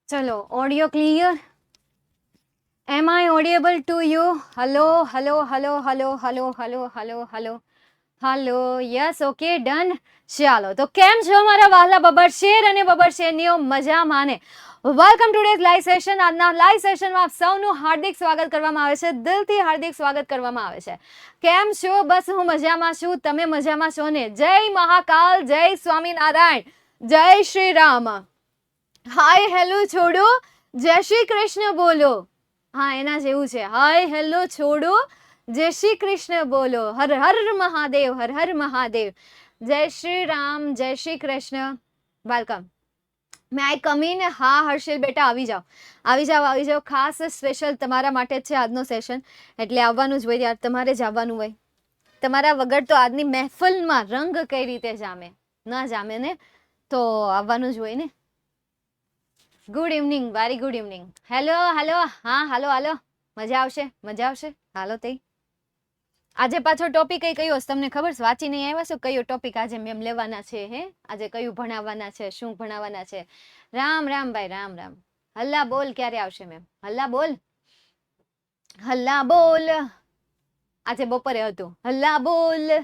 ચલો, audio clear? Am I audible to you? Hello hello hello hello hello hello hello hello hello. Yes, okay, done. ચાલો, તો કેમ છો મારા વહાલા બબર શેર અને બબર શેરનીઓ? મજામાં ને? Welcome to days live session. આજના લાઈવ સેશનમાં આપ સૌનું હાર્દિક સ્વાગત કરવામાં આવે છે, દિલથી હાર્દિક સ્વાગત કરવામાં આવે છે. કેમ છો? બસ હું મજામાં છું, તમે મજામાં છો ને? જય મહાકાલ, જય સ્વામિનારાયણ, જય શ્રી રામ. હાય હેલો છોડો, જય શ્રી કૃષ્ણ બોલો. હા, એના જેવું છે. હાય હેલો છોડો, જય શ્રી કૃષ્ણ બોલો. હર હર મહાદેવ, હર હર મહાદેવ. જય શ્રી રામ, જય Shri Krishna. Welcome. May I come in? હા હર્ષિલ બેટા, આવી જાઓ, આવી જાઓ, આવી જાઓ. ખાસ સ્પેશિયલ તમારા માટે જ છે આજનો સેશન, એટલે આવવાનું જ હોય યાર, તમારે જ આવવાનું હોય. તમારા વગર તો આજની મહેફિલમાં રંગ કઈ રીતે જામે? ના જામે ને, તો આવવાનું જ હોય ને. Good evening, very good evening. Hello hello, હા હાલો હાલો, મજા આવશે, મજા આવશે. હાલો તઈ આજે પાછો ટોપિક કયો હશે તમને ખબર છે? વાંચી નહીં આવ્યા છો કયો ટોપિક આજે મેમ લેવાના છે? હે, આજે કયું ભણાવવાના છે, શું ભણાવવાના છે? રામ રામ ભાઈ, રામ રામ. હલ્લા બોલ ક્યારે આવશે મેમ? હલ્લા બોલ, હલ્લા બોલ. આજે બપોરે હતું હલ્લા બોલ.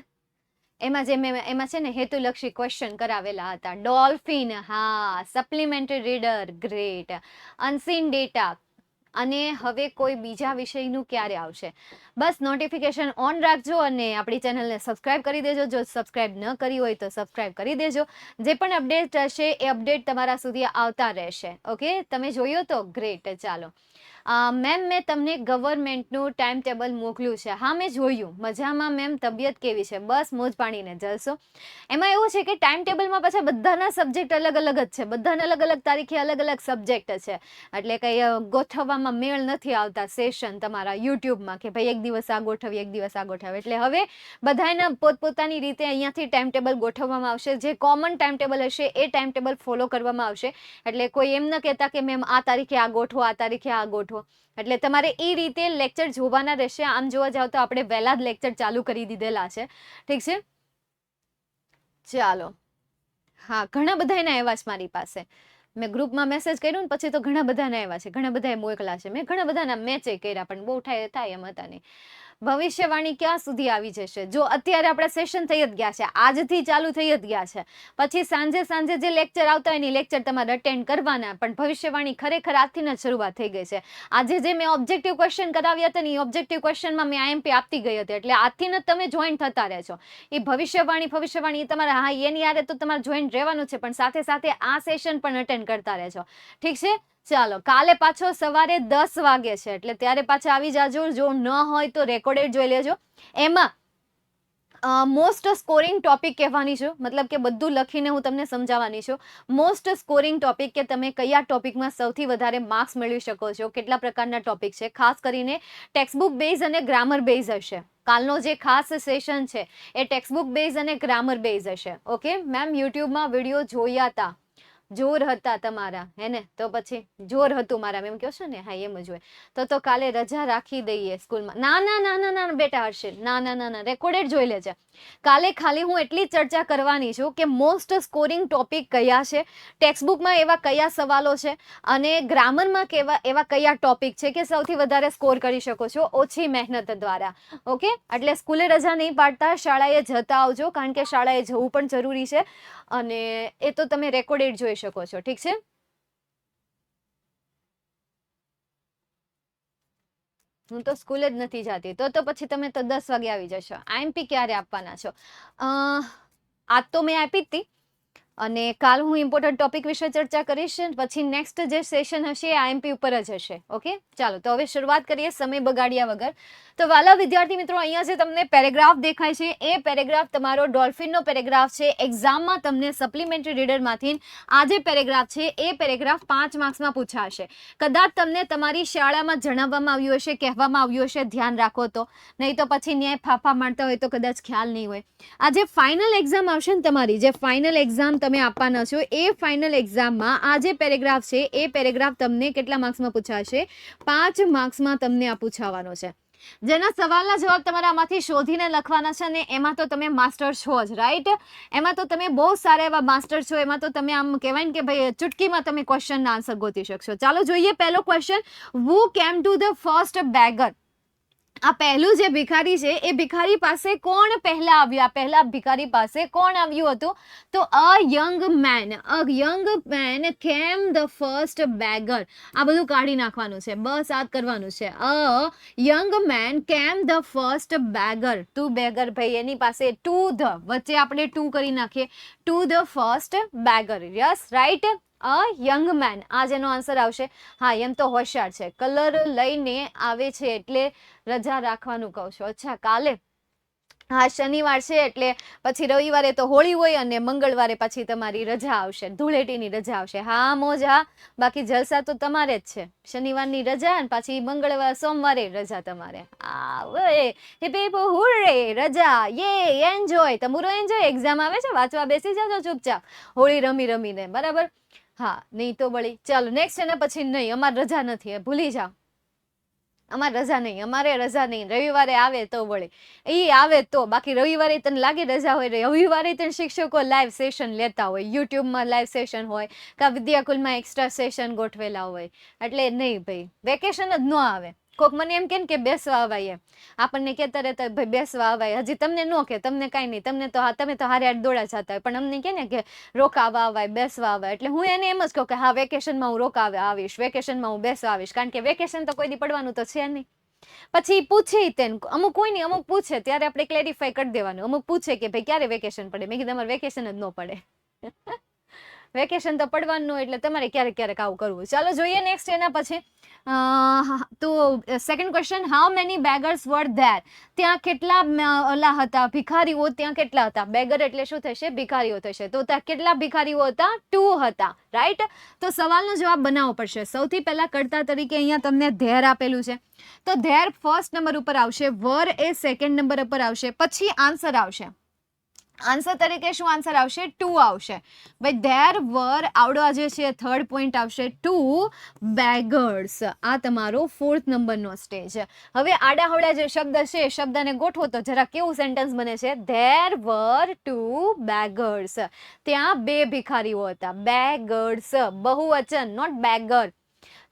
એમાં જે મેં એમાં છે ને હેતુલક્ષી ક્વેશ્ચન કરાવેલા હતા. ડોલ્ફિન, હા, supplementary reader, great. Unseen data, અને હવે કોઈ બીજા વિષયનું ક્યારે આવશે? બસ નોટિફિકેશન ઓન રાખજો અને આપણી ચેનલને સબસ્ક્રાઇબ કરી દેજો. જો સબસ્ક્રાઇબ ન કરી હોય તો સબસ્ક્રાઇબ કરી દેજો. જે પણ અપડેટ હશે એ અપડેટ તમારા સુધી આવતા રહેશે. ઓકે, તમે જોયો તો ગ્રેટ. ચાલો મેમ, મેં તમને ગવર્મેન્ટનું ટાઈમ ટેબલ મોકલ્યું છે. હા, મેં જોયું. મજામાં મેમ, તબિયત કેવી છે? બસ મોજ પાણીને જલસો. એમાં એવું છે કે ટાઈમ ટેબલમાં પાછા બધાના સબ્જેક્ટ અલગ અલગ જ છે, બધાને અલગ અલગ તારીખે અલગ અલગ સબ્જેક્ટ છે. એટલે કંઈ ગોઠવવામાં મેળ નથી આવતા સેશન તમારા યુટ્યુબમાં કે ભાઈ એક દિવસ આ ગોઠવીએ, એક દિવસ આ ગોઠવે. એટલે હવે બધાના પોતપોતાની રીતે અહીંયાથી ટાઈમ ટેબલ ગોઠવવામાં આવશે. જે કોમન ટાઈમ ટેબલ હશે એ ટાઈમ ટેબલ ફોલો કરવામાં આવશે. એટલે કોઈ એમ ન કહેતા કે મેમ આ તારીખે આ ગોઠવો, આ તારીખે આ ગોઠવો. એટલે તમારે એ રીતે લેક્ચર જોવાના રહેશે. આમ જોવા જાવ તો આપણે વહેલા જ લેક્ચર ચાલુ કરી દીધેલા છે. ઠીક છે, ચાલો. હા, ઘણા બધા એના આવ્યા છે મારી પાસે. મેં ગ્રુપમાં મેસેજ કર્યો ને પછી તો ઘણા બધાને આવ્યા છે, ઘણા બધાએ મોકલા છે. મેં ઘણા બધાના મેચે કર્યા પણ બહુ થાય એમ હતા નહીં. ભવિષ્યવાણી ક્યાં સુધી આવી જશે? જો અત્યારે આપણા સેશન થઈ જ ગયા છે, આજથી ચાલુ થઈ જ ગયા છે. પછી સાંજે સાંજે જે લેક્ચર આવતા હોય ને લેક્ચર તમારે અટેન્ડ કરવાના. પણ ભવિષ્યવાણી ખરેખર આજથી જ શરૂઆત થઈ ગઈ છે. આજે જે મેં ઓબ્જેક્ટિવ ક્વેશ્ચન કરાવ્યા હતા ને એ ઓબ્જેક્ટિવ ક્વેશ્ચનમાં મેં આઈએમપી આપતી ગઈ હતી. એટલે આજથી જ તમે જોઈન થતા રહેજો. એ ભવિષ્યવાણી એ તમારા, હા, એની યારે તો તમારે જોઈન રહેવાનું છે, પણ સાથે સાથે આ સેશન પણ અટેન્ડ કરતા રહેજો. ઠીક છે, ચાલો. કાલે પાછો સવારે 10 વાગે છે, એટલે ત્યારે પાછા આવી જાજો. જો ન હોય તો રેકોર્ડેડ જોઈ લેજો. એમાં મોસ્ટ સ્કોરિંગ ટોપિક કહેવાની છું, મતલબ કે બધું લખીને હું તમને સમજાવવાની છું. મોસ્ટ સ્કોરિંગ ટોપિક, કે તમે કયા ટોપિકમાં સૌથી વધારે માર્ક્સ મેળવી શકો છો, કેટલા પ્રકારના ટોપિક છે. ખાસ કરીને ટેક્સ્ટબુક બેઝ અને ગ્રામર બેઝ હશે. કાલનો જે ખાસ સેશન છે એ ટેક્સ્ટબુક બેઝ અને ગ્રામર બેઝ હશે. ઓકે મેમ, યુટ્યુબમાં વિડીયો જોયા હતા, જોર હતા તમારા, હે ને? તો પછી જોર હતું મારા, એમ કહો છો ને? હા, એમ જ હોય. તો કાલે રજા રાખી દઈએ સ્કૂલમાં? ના ના ના ના ના બેટા હર્ષિલ, ના ના ના ના, રેકોર્ડેડ જોઈ લેજે. કાલે ખાલી હું એટલી ચર્ચા કરવાની છું કે મોસ્ટ સ્કોરિંગ ટોપિક કયા છે, ટેક્સ્ટબુકમાં એવા કયા સવાલો છે, અને ગ્રામરમાં એવા કયા ટોપિક છે કે સૌથી વધારે સ્કોર કરી શકો છો ઓછી મહેનત દ્વારા. ઓકે, એટલે સ્કૂલે રજા નહીં પાડતા, શાળાએ જતા આવજો, કારણ કે શાળાએ જવું પણ જરૂરી છે. અને એ તો તમે રેકોર્ડેડ જોઈ શકો છો. ઠીક છે, હું તો સ્કૂલે જ નથી જતી. તો પછી તમે તો 10 વાગે આવી જશો. આઈએમપી ક્યારે આપવાના છો? આજ તો મેં આપી જ હતી, અને કાલ હું ઇમ્પોર્ટન્ટ ટોપિક વિશે ચર્ચા કરીશ. પછી નેક્સ્ટ જે સેશન હશે એ આઈએમપી ઉપર જ હશે. ઓકે, ચાલો. તો હવે શરૂઆત કરીએ સમય બગાડ્યા વગર. તો વાલા વિદ્યાર્થી મિત્રો, અહીંયા જે તમને પેરેગ્રાફ દેખાય છે એ પેરેગ્રાફ તમારો ડોલ્ફિનનો પેરેગ્રાફ છે. એક્ઝામમાં તમને સપ્લિમેન્ટરી રીડરમાંથી આ જે પેરેગ્રાફ છે એ પેરેગ્રાફ 5 માર્ક્સમાં પૂછાશે. કદાચ તમને તમારી શાળામાં જણાવવામાં આવ્યું હશે, કહેવામાં આવ્યું હશે, ધ્યાન રાખો તો. નહીં તો પછી ન્યાય ફાફા મારતા હોય તો કદાચ ખ્યાલ નહીં હોય. આ જે ફાઇનલ એક્ઝામ આવશે ને તમારી, જે ફાઇનલ એક્ઝામ તમે આપવાના છો એ ફાઇનલ એક્ઝામમાં આ જે પેરેગ્રાફ છે એ પેરેગ્રાફ તમને કેટલા માર્ક્સમાં પૂછાશે? 5 માર્ક્સમાં તમને આ પૂછાવાનો છે. જેના સવાલના જવાબ તમારે આમાંથી શોધીને લખવાના છે અને એમાં તો તમે માસ્ટર છો જ, રાઈટ? એમાં તો તમે બહુ સારા એવા માસ્ટર છો, એમાં તો તમે આમ કહેવાય ને કે ભાઈ ચુટકીમાં તમે ક્વેશ્ચનના આન્સર ગોતી શકશો. ચાલો જોઈએ પહેલો question. વુ came to the first beggar? આ પહેલું જે ભિખારી છે એ ભિખારી પાસે કોણ પહેલા આવ્યું? આ પહેલા ભિખારી પાસે કોણ આવ્યું હતું? તો a young man came the first beggar. આ બધું કાઢી નાખવાનું છે, બસ આ કરવાનું છે. A young man came the first beggar. To beggar ભાઈ એની પાસે ટુ ધ વચ્ચે આપણે ટુ કરી નાખીએ, to the first beggar. Yes, right. A young man આ જેનો આન્સર આવશે. હા, એમ તો હોશિયાર છે, કલર લઈને આવે છે એટલે રજા રાખવાનું કહું છું. અચ્છા, કાલે હા શનિવાર છે એટલે પછી રવિવારે તો હોળી હોય અને મંગળવારે પછી તમારી રજા આવશે, ધૂળેટીની રજા આવશે. હા મોજ, હા. બાકી જલસા તો તમારે જ છે. શનિવારની રજા અને પાછી મંગળવાર સોમવારે રજા તમારે. આવે હુર્રે, રજા, યે, એન્જોય. તમારું એન્જોય. એક્ઝામ આવે છે, વાંચવા બેસી જાજો ચૂપચાપ હોળી રમી રમીને, બરાબર? હા, નહીં તો વળી. ચાલો નેક્સ્ટ. એના પછી નહીં, અમારે રજા નથી, ભૂલી જાઓ. અમારે રજા નહીં, અમારે રજા નહીં. રવિવારે આવે તો વળે, એ આવે તો. બાકી રવિવારે તને લાગે રજા હોય? રવિવારે તને શિક્ષકો લાઈવ સેશન લેતા હોય, યુટ્યુબમાં લાઈવ સેશન હોય, કા વિદ્યાકુલમાં એક્સ્ટ્રા સેશન ગોઠવેલા હોય. એટલે નહીં ભાઈ, વેકેશન જ ન આવે. કોક મને એમ કે બેસવા આવાય, એમ આપણને કહેતા રહેતા ભાઈ બેસવા આવાય. હજી તમને ન કે, તમને કાંઈ નહીં, તમને તો તમે તો હારે હારે દોડા જતા હોય, પણ અમને કે ને કે રોકાવા આવાય, બેસવા આવાય. એટલે હું એને એમ જ કહું કે હા વેકેશનમાં હું રોકાવા આવીશ, વેકેશનમાં હું બેસવા આવીશ, કારણ કે વેકેશન તો કોઈ દી પડવાનું તો છે નહીં. પછી પૂછે તેને, અમુક કોઈ નહીં, અમુક પૂછે ત્યારે આપણે ક્લેરિફાઈ કરી દેવાનું. અમુક પૂછે કે ભાઈ ક્યારે વેકેશન પડે, મેં કીધું અમારે વેકેશન જ ન પડે. વેકેશન તો પડવાનું, એટલે તમારે ક્યારેક ક્યારેક આવું કરવું. ચાલો જોઈએ નેક્સ્ટ. એના પછી તો second question, how many beggars were there? ત્યાં કેટલા ઓલા હતા ભિખારીઓ? ત્યાં કેટલા હતા? બેગર એટલે શું થશે? ભિખારીઓ થશે. તો ત્યાં કેટલા ભિખારીઓ હતા? 2 હતા, રાઈટ? તો સવાલનો જવાબ બનાવવો પડશે. સૌથી પહેલા કરતા તરીકે અહીંયા તમને ધેર આપેલું છે, તો ધેર ફર્સ્ટ નંબર ઉપર આવશે, વર એ સેકન્ડ નંબર ઉપર આવશે, પછી આન્સર આવશે. આન્સર તરીકે શું આન્સર આવશે? 2 આવશે. ભાઈ ધેર વર આવડો જે છે થર્ડ પોઈન્ટ આવશે, 2 બેગર્સ. આ તમારો ફોર્થ નંબરનો સ્ટેજ. હવે આડાહવડા જે શબ્દ છે એ શબ્દને ગોઠવો તો જરા કેવું સેન્ટેન્સ બને છે? There were 2 બેગર્સ. ત્યાં 2 ભિખારીઓ હતા. બેગર્સ બહુવચન, નોટ બેગર.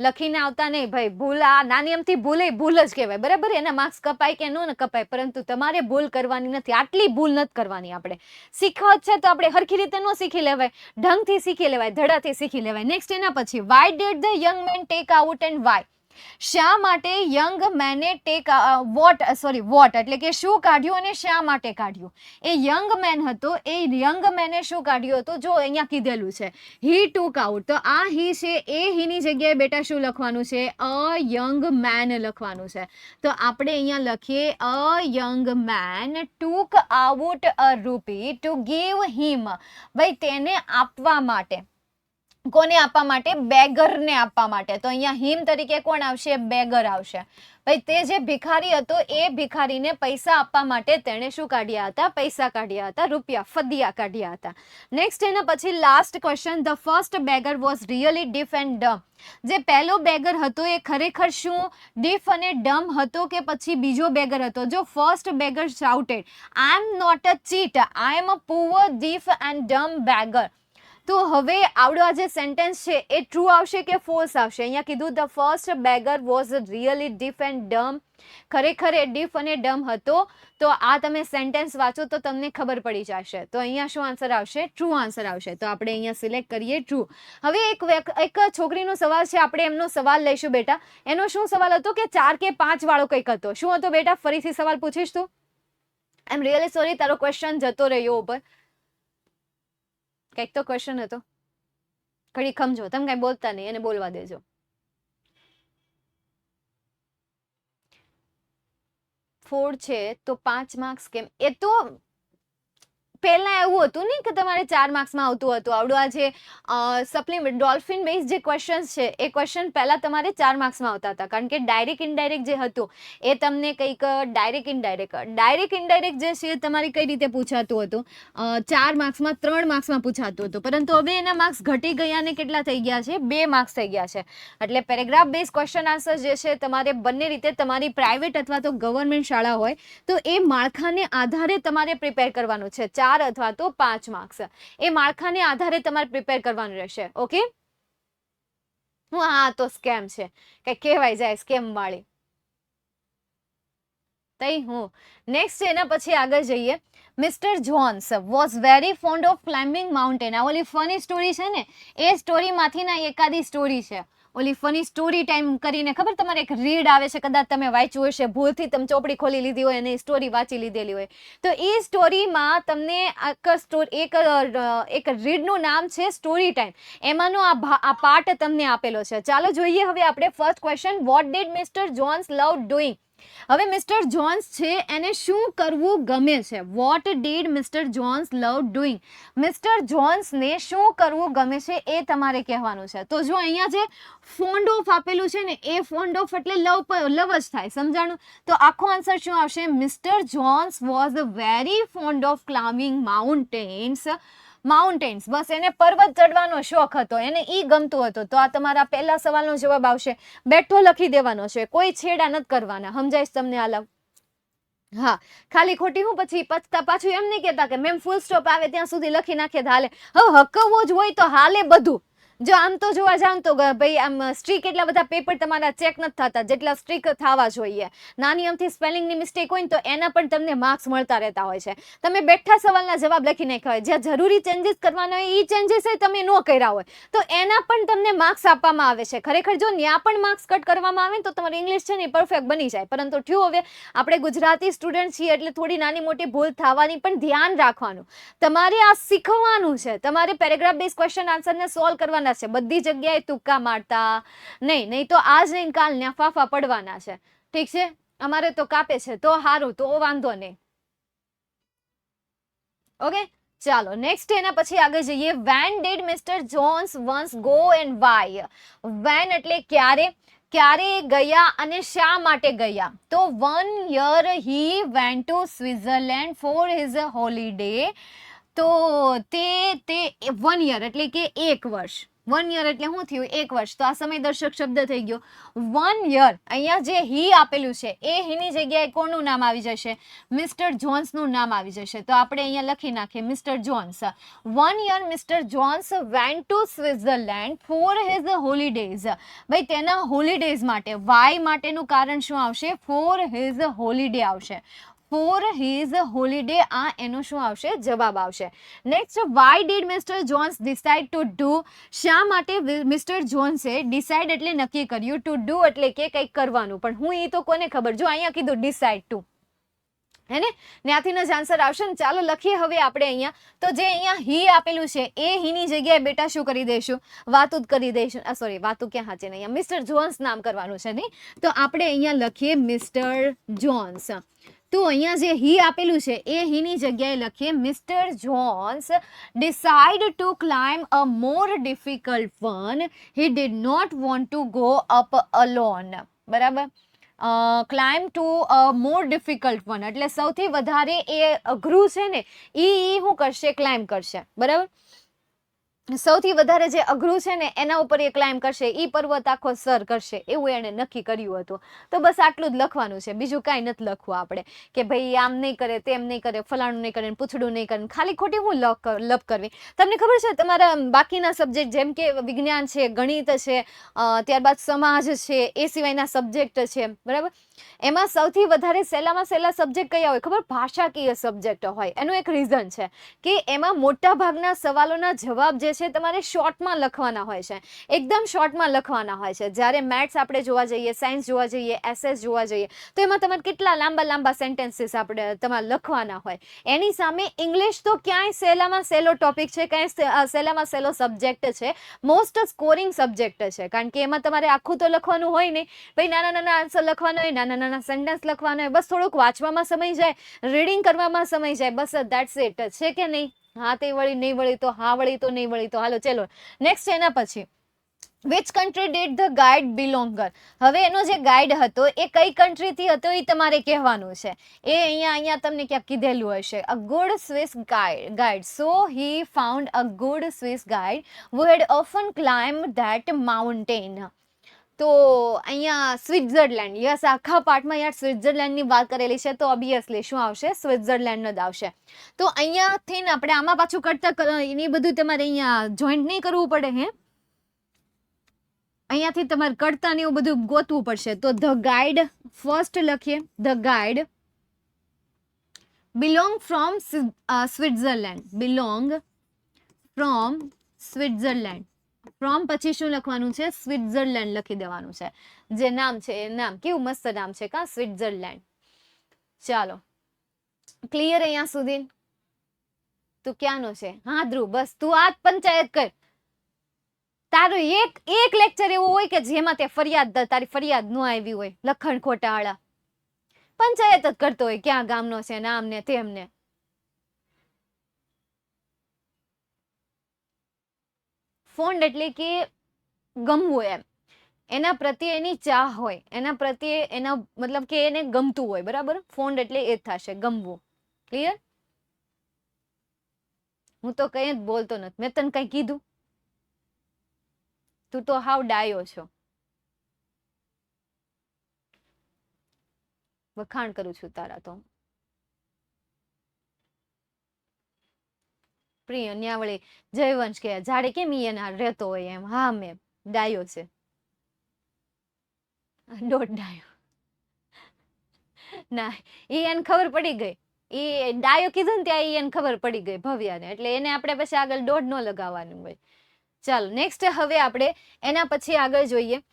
લખીને આવતા નહીં ભાઈ, ભૂલ આ નાની અમથી ભૂલ જ કહેવાય, બરાબર? એના માર્ક્સ કપાય કે ન કપાય, પરંતુ તમારે ભૂલ કરવાની નથી. આટલી ભૂલ નથી કરવાની. આપણે શીખવા છે તો આપણે હરખી રીતે ન શીખી લેવાય, ઢંગથી શીખી લેવાય, ધડાથી શીખી લેવાય. નેક્સ્ટ એના પછી, why did the young man take out and why? શા માટે યંગ મેને ટેક વોટ એટલે કે શું કાઢ્યું અને શા માટે કાઢ્યું? એ યંગ મેન હતો, એ યંગ મેને શું કાઢ્યું હતું? જો અહીંયા કીધેલું છે હી ટુક આઉટ, તો આ હી છે, એ હીની જગ્યાએ બેટા શું લખવાનું છે? અ યંગ મેન લખવાનું છે. તો આપણે અહીંયા લખીએ a young man took out a rupee to give હિમ. ભાઈ તેને આપવા માટે. કોને આપવા માટે? બેગરને આપવા માટે. તો અહીંયા હિમ તરીકે કોણ આવશે? બેગર આવશે. ભાઈ તે જે ભિખારી હતો એ ભિખારીને પૈસા આપવા માટે તેણે શું કાઢ્યા હતા? પૈસા કાઢ્યા હતા, રૂપિયા, ફદિયા કાઢ્યા હતા. નેક્સ્ટ એના પછી last question, the first beggar was really deaf and dumb. જે પહેલો બેગર હતો એ ખરેખર શું ડીફ અને ડમ હતો કે પછી બીજો બેગર હતો? જો first beggar shouted, I am not a cheat, I am a poor deaf and dumb beggar. તો હવે આવડો આ જે સેન્ટેન્સ છે એ ટ્રુ આવશે કે ફોલ્સ આવશે? અહીંયા કીધું the first beggar was really deaf and dumb. ખરેખર એ ડીફ અને ડમ હતો. તો આ તમે સેન્ટેન્સ વાંચો તો તમને ખબર પડી જશે. તો અહીંયા શું આન્સર આવશે? ટ્રુ આન્સર આવશે. તો આપણે અહીંયા સિલેક્ટ કરીએ ટ્રુ. હવે એક છોકરીનો સવાલ છે, આપણે એમનો સવાલ લઈશું બેટા. એનો શું સવાલ હતો કે 4 કે 5 વાળો કંઈક હતો. શું હતો બેટા? ફરીથી સવાલ પૂછીશ તું? આઈ એમ રિયલી સોરી, તારો ક્વેશ્ચન જતો રહ્યો ઉપર. કંઈક તો ક્વેશ્ચન હતો, ઘડી ખમજો, તમે કઈ બોલતા નહીં, એને બોલવા દેજો. ફોર છે તો 5 માર્ક્સ કેમ? એ તો પહેલા એવું હતું ને કે તમારે 4 માર્ક્સમાં આવતું હતું આવડું આ જે સપ્લિમેન્ટ ડોલ્ફિન બેઝ જે ક્વેશ્ચન્સ છે એ ક્વેશ્ચન પહેલા તમારે 4 માર્ક્સમાં આવતા હતા, કારણ કે ડાયરેક્ટ ઇનડાયરેક્ટ જે હતું એ તમને કંઈક ડાયરેક્ટ ઇનડાયરેક્ટ જે છે તમારી કઈ રીતે પૂછાતું હતું, 4 માર્ક્સમાં 3 માર્ક્સમાં પૂછાતું હતું, પરંતુ હવે એના માર્ક્સ ઘટી ગયા ને કેટલા થઈ ગયા છે, 2 માર્ક્સ થઈ ગયા છે. એટલે પેરેગ્રાફ બેઝ ક્વેશ્ચન આન્સર જે છે તમારે બંને રીતે તમારી પ્રાઇવેટ અથવા તો ગવર્મેન્ટ શાળા હોય તો એ માળખાને આધારે તમારે પ્રિપેર કરવાનું છે. 4 અથવા તો 5 માર્ક્સ એ માળખાને આધારે તમારે પ્રિપેર કરવાનું રહેશે. ઓકે, હા તો સ્કેમ છે કે કહેવાય જાય સ્કેમ વાળી તઈ હું. નેક્સ્ટ એના પછી આગળ જઈએ. Mister Jones was very fond of climbing mountain. આ ઓલી ફની સ્ટોરી છે ને એ સ્ટોરીમાંથી ના એકાદી સ્ટોરી છે, ઓલી ફની સ્ટોરી ટાઈમ કરીને, ખબર તમારે એક રીડ આવે છે, કદાચ તમે વાંચ્યું હશે, ભૂલથી તમે ચોપડી ખોલી લીધી હોય અને સ્ટોરી વાંચી લીધેલી હોય તો એ સ્ટોરીમાં તમને એક રીડનું નામ છે સ્ટોરી ટાઈમ, એમાંનો આ પાર્ટ તમને આપેલો છે. ચાલો જોઈએ હવે આપણે first question. What did mister Jones love doing? હવે મિસ્ટર જોન્સ છે એને શું કરવું ગમે છે? What did mister Jones love doing? Mister જોન્સને શું કરવું ગમે છે એ તમારે કહેવાનું છે. તો જો અહીંયા જે ફોન્ડ ઓફ આપેલું છે ને એ ફોન્ડ ઓફ એટલે લવ જ થાય, સમજાણું? તો આખો આન્સર શું આવશે? Mister Jones was very fond of climbing mountains. બસ એને પર્વત ચડવાનો શોખ હતો, એને ઈ ગમતું હતું. તો આ તમારા પહેલા સવાલનો જવાબ આવશે. બેઠો લખી દેવાનો છે, કોઈ છેડા નથી કરવાના. સમજાય તમને હાલ? હા, ખાલી ખોટી હું પછી પાછું એમ નહીં કહેતા કે મેમ ફૂલ સ્ટોપ આવે ત્યાં સુધી લખી નાખીએ તો હાલે. હવે હકવવો જ હોય તો હાલે બધું. જો આમ તો જોવા જાવ તો ભાઈ આમ સ્ટ્રીક એટલા બધા પેપર તમારા ચેક નથી થતા જેટલા સ્ટ્રીક થવા જોઈએ. નાની અમથી સ્પેલિંગની મિસ્ટેક હોય ને તો એના પણ તમને માર્ક્સ મળતા રહેતા હોય છે. તમે બેઠા સવાલના જવાબ લખી નાખ્યા હોય, જ્યાં જરૂરી ચેન્જીસ કરવાના હોય એ ચેન્જીસ તમે ન કર્યા હોય તો એના પણ તમને માર્ક્સ આપવામાં આવે છે. ખરેખર જો ત્યાં પણ માર્ક્સ કટ કરવામાં આવે તો તમારું ઇંગ્લિશ છે ને પરફેક્ટ બની જાય. પરંતુ થયું હવે આપણે ગુજરાતી સ્ટુડન્ટ છીએ એટલે થોડી નાની મોટી ભૂલ થવાની પણ ધ્યાન રાખવાનું. તમારે આ શીખવાનું છે, તમારે પેરેગ્રાફ બેઝ ક્વેશ્ચન આન્સરને સોલ્વ કરવાના છે. બધી જગ્યાએ તુક્કા મારતા નહીં તો આજ નહીં કાલ ને ફાફા પડવાના છે. ઠીક છે, અમારે તો કાપે છે તો સારું, તો વાંધો નહીં. ઓકે, ચાલો નેક્સ્ટ એના પછી આગળ જઈએ. When did mister Jones once go and why? When એટલે ક્યારે ગયા અને શા માટે ગયા? તો 1 year he went to Switzerland for his holiday. તો તે 1 year એટલે કે 1 વર્ષ. 1 year એટલે શું થયું? 1 વર્ષ. તો આ સમય દર્શક શબ્દ થઈ ગયો 1 year. અહીંયા જે હી આપેલું છે એ હીની જગ્યાએ કોનું નામ આવી જશે? મિસ્ટર જોન્સનું નામ આવી જશે. તો આપણે અહીંયા લખી નાખીએ mister Jones. 1 year mister Jones went to Switzerland for his holidays. ભાઈ તેના હોલિડેઝ માટે. વાય માટેનું કારણ શું આવશે? ફોર હિઝ હોલિડે આવશે. ફોર હિઝ હોલિડે, આ એનો શું આવશે? જવાબ આવશે. Next, why did mister Jones decide to do? શા માટે મિસ્ટર જોન્સે ડિસાઇડ એટલે નક્કી કર્યું, ટુ ડુ એટલે કે કંઈક કરવાનું, પણ હું એ તો કોને ખબર. જો અહીંયા કીધું ડિસાઇડ ટુ, હે ને, ત્યાંથી જ આન્સર આવશે ને. ચાલો લખીએ હવે આપણે અહીંયા. તો જે અહીંયા હી આપેલું છે એ હીની જગ્યાએ બેટા શું કરી દઈશું? વાતું જ કરી દઈશું. સોરી, વાતું ક્યાં હાચે ને, અહીંયા મિસ્ટર જોન્સ નામ કરવાનું છે નહીં. તો આપણે અહીંયા લખીએ મિસ્ટર જોન્સ. તો અહીંયા જે હી આપેલું છે એ હીની જગ્યાએ લખીએ Mister Jones decide to climb a more difficult one. He did not want to go up alone. બરાબર, climb to a more difficult one એટલે સૌથી વધારે એ અઘરું છે ને એ શું કરશે? ક્લાઇમ્બ કરશે. બરાબર, સૌથી વધારે જે અઘરું છે ને એના ઉપર એ ક્લાઇમ્બ કરશે, એ પર્વત આખો સર કરશે, એવું એને નક્કી કર્યું હતું. તો બસ આટલું જ લખવાનું છે, બીજું કાંઈ નથી લખવું આપણે કે ભાઈ આમ નહીં કરે, તેમ નહીં કરે, ફલાણું નહીં કરે, પૂછડું નહીં કરે, ખાલી ખોટી હું લપ કરવી. તમને ખબર છે તમારા બાકીના સબ્જેક્ટ જેમ કે વિજ્ઞાન છે, ગણિત છે, ત્યારબાદ સમાજ છે, એ સિવાયના સબ્જેક્ટ છે, બરાબર, એમાં સૌથી વધારે સહેલામાં સહેલા સબ્જેક્ટ કયા હોય ખબર? ભાષાકીય સબ્જેક્ટ હોય. એનું એક રીઝન છે કે એમાં મોટા ભાગના સવાલોના જવાબ જે જે છે તમારે શોર્ટમાં લખવાના હોય છે, એકદમ શોર્ટમાં લખવાના હોય છે. જ્યારે મેથ્સ આપણે જોવા જઈએ, સાયન્સ જોવા જઈએ, એસએસ જોવા જઈએ તો એમાં તમારે કેટલા લાંબા લાંબા સેન્ટેન્સીસ આપણે તમારે લખવાના હોય. એની સામે ઇંગ્લિશ તો ક્યાંય સહેલામાં સહેલો ટોપિક છે, ક્યાંય સહેલામાં સહેલો સબ્જેક્ટ છે, મોસ્ટ સ્કોરિંગ સબ્જેક્ટ છે. કારણ કે એમાં તમારે આખું તો લખવાનું હોય નહીં ભાઈ, નાના નાના આન્સર લખવાનો હોય, નાના નાના સેન્ટેન્સ લખવાનો હોય, બસ થોડુંક વાંચવામાં સમય જાય, રીડિંગ કરવામાં સમય જાય, બસ ધેટ્સ ઇટ. છે કે નહીં? હા તે વળી, નહીં વળી તો હા, વળી તો નહીં વળી તો. હાલો ચલો નેક્સ્ટ. એના પછી which country did the guide belong. હવે એનો જે ગાઈડ હતો એ કઈ કન્ટ્રીથી હતો એ તમારે કહેવાનું છે. એ અહીંયા તમને ક્યાંક કીધેલું હશે, a good Swiss guide. So he found a good Swiss guide who had often climb that mountain. તો અહીંયા સ્વિટ્ઝરલેન્ડ, યસ, આખા પાર્ટમાં યાર સ્વિટ્ઝરલેન્ડની વાત કરેલી છે તો ઓબ્વિયસલી શું આવશે? સ્વિટ્ઝરલેન્ડ જ આવશે. તો અહીંયાથી આપણે આમાં પાછું કરતા એની બધું તમારે અહીંયા જોઈન્ટ નહીં કરવું પડે. હે, અહીંયાથી તમારે કરતા ને એવું બધું ગોતવું પડશે. તો ધ ગાઈડ ફર્સ્ટ લખીએ, the guide belong from Switzerland, belong from Switzerland. From પછી શું લખવાનું છે? સ્વિટ્ઝરલેન્ડ લખી દેવાનું છે. જે નામ છે એ નામ કેવું મસ્ત નામ છે કા, સ્વિટ્ઝરલેન્ડ. ચાલો ક્લિયર અહીંયા સુધી? તું ક્યાંનો છે? હા ધ્રુવ, બસ તું આ પંચાયત કર. તારું એક લેક્ચર એવું હોય કે જેમાં તે ફરિયાદ, તારી ફરિયાદ ન આવી હોય, લખણ ખોટાવાળા પંચાયત જ કરતો હોય, ક્યાં ગામનો છે, નામ ને તેમને. ફોન્ડ એટલે કે ગમવું, એમ એના પ્રત્યે એની ચાહ હોય, એના પ્રત્યે એના મતલબ કે એને ગમતું હોય, બરાબર? ફોન્ડ એટલે એ જ થશે, ગમવું. ક્લિયર? હું તો કઈ જ બોલતો નથી. મેં તને કઈ કીધું? તું તો હાવ ડાયો છો. વખાણ કરું છું તારા તો. પ્રિય ન્યાવળી જયવંશ કે જાડે કેમ એના રહેતો હોય એમ. હા મેં ડાયો છે, દોઢ ડાયો. ના, એ એને ખબર પડી ગઈ. એ ડાયો કીધું ને ત્યાં એને ખબર પડી ગઈ ભવ્યાને, એટલે એને આપણે પછી આગળ દોઢ ન લગાવવાનું હોય. ચાલો નેક્સ્ટ. હવે આપણે એના પછી આગળ જોઈએ.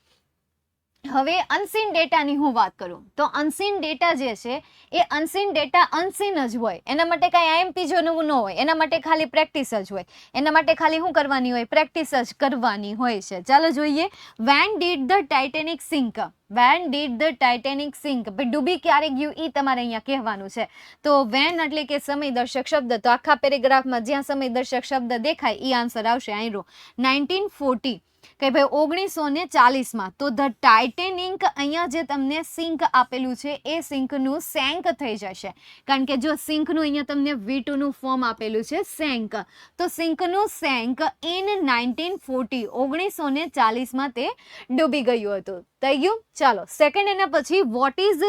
હવે અનસીન ડેટાની હું વાત કરું તો અનસીન ડેટા જે છે એ અનસીન ડેટા અનસીન જ હોય. એના માટે કાંઈ આઈએમપી જોવું ન હોય, એના માટે ખાલી પ્રેક્ટિસ જ હોય. એના માટે ખાલી શું કરવાની હોય? પ્રેક્ટિસ જ કરવાની હોય છે. ચાલો જોઈએ. When did the Titanic sink. When did the Titanic sink. ડૂબી ક્યારે ગયું એ તમારે અહીંયા કહેવાનું છે. તો વેન એટલે કે સમયદર્શક શબ્દ. તો આખા પેરેગ્રાફમાં જ્યાં સમયદર્શક શબ્દ દેખાય એ આન્સર આવશે. આયરો 1940 કે ભાઈ 1940માં. તો ધ ટાઇટેનિક, અહીંયા જે તમને સિંક આપેલું છે એ સિંકનું સેન્ક થઈ જશે. કારણ કે જો સિંકનું અહીંયા તમને V2 નું ફોર્મ આપેલું છે સેન્ક, તો સિંકનું સેન્ક ઇન 1940, 1940માં તે ડૂબી ગયું હતું. થઈ ગયું? ચાલો સેકન્ડ. એના પછી વોટ ઇઝ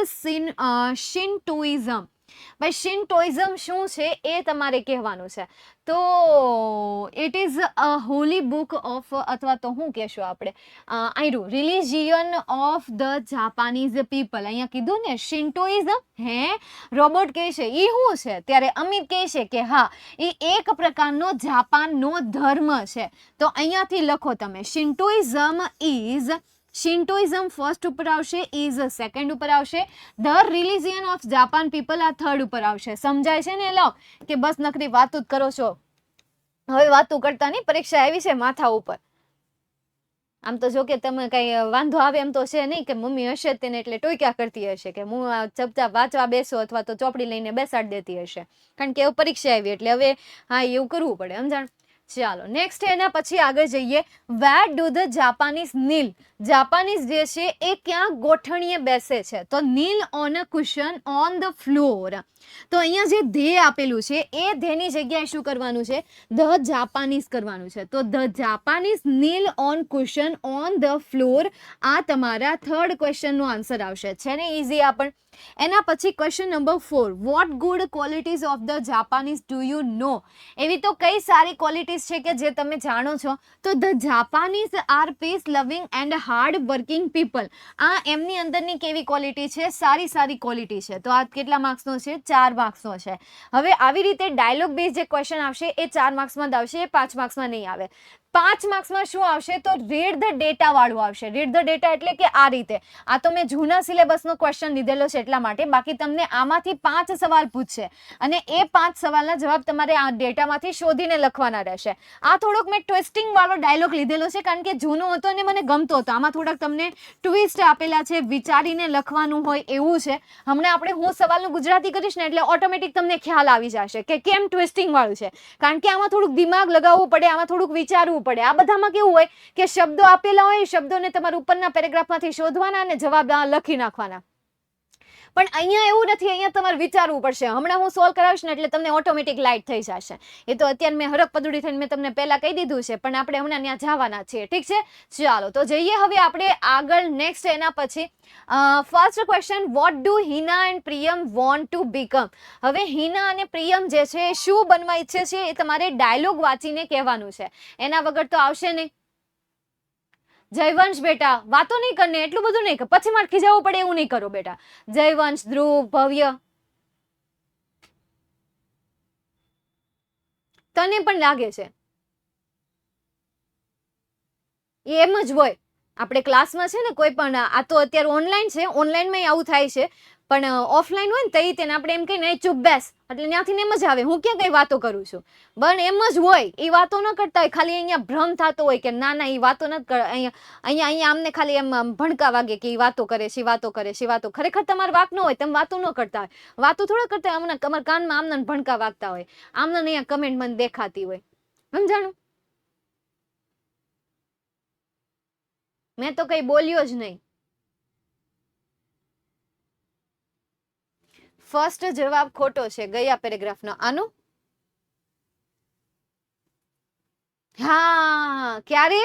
શિન્ટોઇઝમ. ભાઈ શિન્ટોઇઝમ શું છે એ તમારે કહેવાનું છે. તો it is a holy book of, અથવા તો શું કહેશું આપણે, આયરું religion of the Japanese people. અહીંયા કીધું ને શિન્ટોઇઝમ. હે, રોબોટ કહે છે એ શું છે? ત્યારે અમિત કહે છે કે હા, એ એક પ્રકારનો જાપાનનો ધર્મ છે. તો અહીંયાથી લખો તમે, શિન્ટોઇઝમ ઇઝ, શિન્ટોઇઝમ ફર્સ્ટ ઉપર આવશે, ઇઝ સેકન્ડ ઉપર આવશે, the religion of Japan people આ થર્ડ ઉપર આવશે. સમજાય છે ને? લો કે બસ નકરી વાતું જ કરો છો. હવે વાતું કરતા નહીં, પરીક્ષા આવી છે માથા ઉપર. આમ તો જો કે તમે કઈ વાંધો આવે એમ તો છે નહીં, કે મમ્મી હશે તેને એટલે ટોક્યા કરતી હશે કે હું ચપચાપ વાંચવા બેસો અથવા તો ચોપડી લઈને બેસાડી દેતી હશે. કારણ કે હવે પરીક્ષા આવી એટલે હવે હા એવું કરવું પડે, સમજાણ? ચાલો નેક્સ્ટ. એના પછી આગળ જઈએ. Where do the Japanese kneel. Japanese જે છે એ ક્યાં ગોઠણીએ બેસે છે? તો kneel on a cushion on the floor. તો અહીંયા જે ધ્યેય આપેલું છે એ ધ્યેયની જગ્યાએ શું કરવાનું છે? ધ જાપાનીઝ કરવાનું છે. તો the Japanese kneel on cushion on the floor. આ તમારા થર્ડ ક્વેશ્ચનનો આન્સર આવશે. છે ને ઇઝી આ પણ? એના પછી question number 4. What good qualities of the Japanese do you know. એવી તો કઈ સારી ક્વોલિટીઝ ક્વોલિટીઝ છે કે જે તમે જાણો છો, તો ધ જાપાનીઝ આર પીસ લવિંગ એન્ડ હાર્ડ વર્કિંગ પીપલ. આ એમની અંદરની કેવી ક્વોલિટી છે? સારી ક્વોલિટી છે. તો આ કેટલા માર્ક્સનો છે? 4 માર્ક્સનો છે. હવે આવી રીતે ડાયલોગ બેઝ જે ક્વેશ્ચન આવશે એ 4 માર્ક્સમાં જ આવશે, એ 5 માર્ક્સમાં નહીં આવે. 5 માર્ક્સમાં શું આવશે? તો રીડ ધ ડેટા વાળું આવશે. રીડ ધ ડેટા એટલે કે આ રીતે. આ તો મેં જૂના સિલેબસનો ક્વેશ્ચન લીધેલો છે એટલા માટે. બાકી તમને આમાંથી 5 સવાલ પૂછશે અને એ 5 સવાલના જવાબ તમારે આ ડેટામાંથી શોધીને લખવાના રહેશે. આ થોડોક મેં ટ્વિસ્ટિંગ વાળો ડાયલોગ લીધેલો છે કારણ કે જૂનો હતો અને મને ગમતો હતો. આમાં થોડાક તમને ટ્વિસ્ટ આપેલા છે, વિચારીને લખવાનું હોય એવું છે. હમણાં આપણે હું સવાલનું ગુજરાતી કરીશ ને એટલે ઓટોમેટિક તમને ખ્યાલ આવી જશે કે કેમ ટ્વિસ્ટિંગ વાળું છે. કારણ કે આમાં થોડુંક દિમાગ લગાવવું પડે, આમાં થોડુંક વિચારવું પડે. આ બધામાં કેવું હોય કે શબ્દો આપેલા હોય, શબ્દોને તમારે ઉપરના પેરેગ્રાફમાંથી શોધવાના અને જવાબ લખી નાખવાના. પણ અહીંયા એવું નથી, અહીંયા તમારે વિચારવું પડશે. હમણાં હું સોલ્વ કરાવીશ ને એટલે તમને ઓટોમેટિક લાઇટ થઈ જશે. એ તો અત્યારે મેં હરક પદુડી થઈને મેં તમને પહેલા કહી દીધું છે, પણ આપણે હમણાં ત્યાં જવાના છીએ. ઠીક છે, ચાલો તો જઈએ હવે આપણે આગળ. નેક્સ્ટ એના પછી first question, vote do Hina and Priyam want to become. હવે હિના અને પ્રિયમ જે છે એ શું બનવા ઈચ્છે છે એ તમારે ડાયલોગ વાંચીને કહેવાનું છે. એના વગર તો આવશે નહીં. જયવંશ બેટા વાતો નહીં કરને, એટલું બધું નહીં કર, પછી મારે ખીજાવવું પડે એવું નહીં કરો બેટા. જયવંશ, ધ્રુવ, ભવ્ય, તને પણ લાગે છે એમ જ હોય. આપણે ક્લાસમાં છે ને કોઈ પણ, આ તો અત્યારે ઓનલાઈન છે, ઓનલાઈનમાં આવું થાય છે, પણ ઓફલાઈન હોય ને તઈ તેને આપણે એમ કહીને ચૂપ બેસ એટલે ત્યાંથી એમ જ આવે, હું ક્યાં કઈ વાતો કરું છું. બન એમ જ હોય, એ વાતો ન કરતા હોય. ખાલી અહીંયા ભ્રમ થતો હોય કે ના એ વાતો નથી કર, અહીંયા આમને ખાલી એમ ભણકા વાગે કે એ વાતો કરે છે, વાતો કરે છે, વાતો. ખરેખર તમારે વાક ન હોય, તમે વાતો ન કરતા હોય. વાતો થોડા કરતા હોય, તમારા કાનમાં આમને ભણકા વાગતા હોય, આમને અહીંયા કમેન્ટ મને દેખાતી હોય. સમજાણું? મેં તો કઈ બોલ્યો જ નહીં. ફર્સ્ટ જવાબ ખોટો છે ગયા પેરેગ્રાફનો. આનું હા, ક્યારે?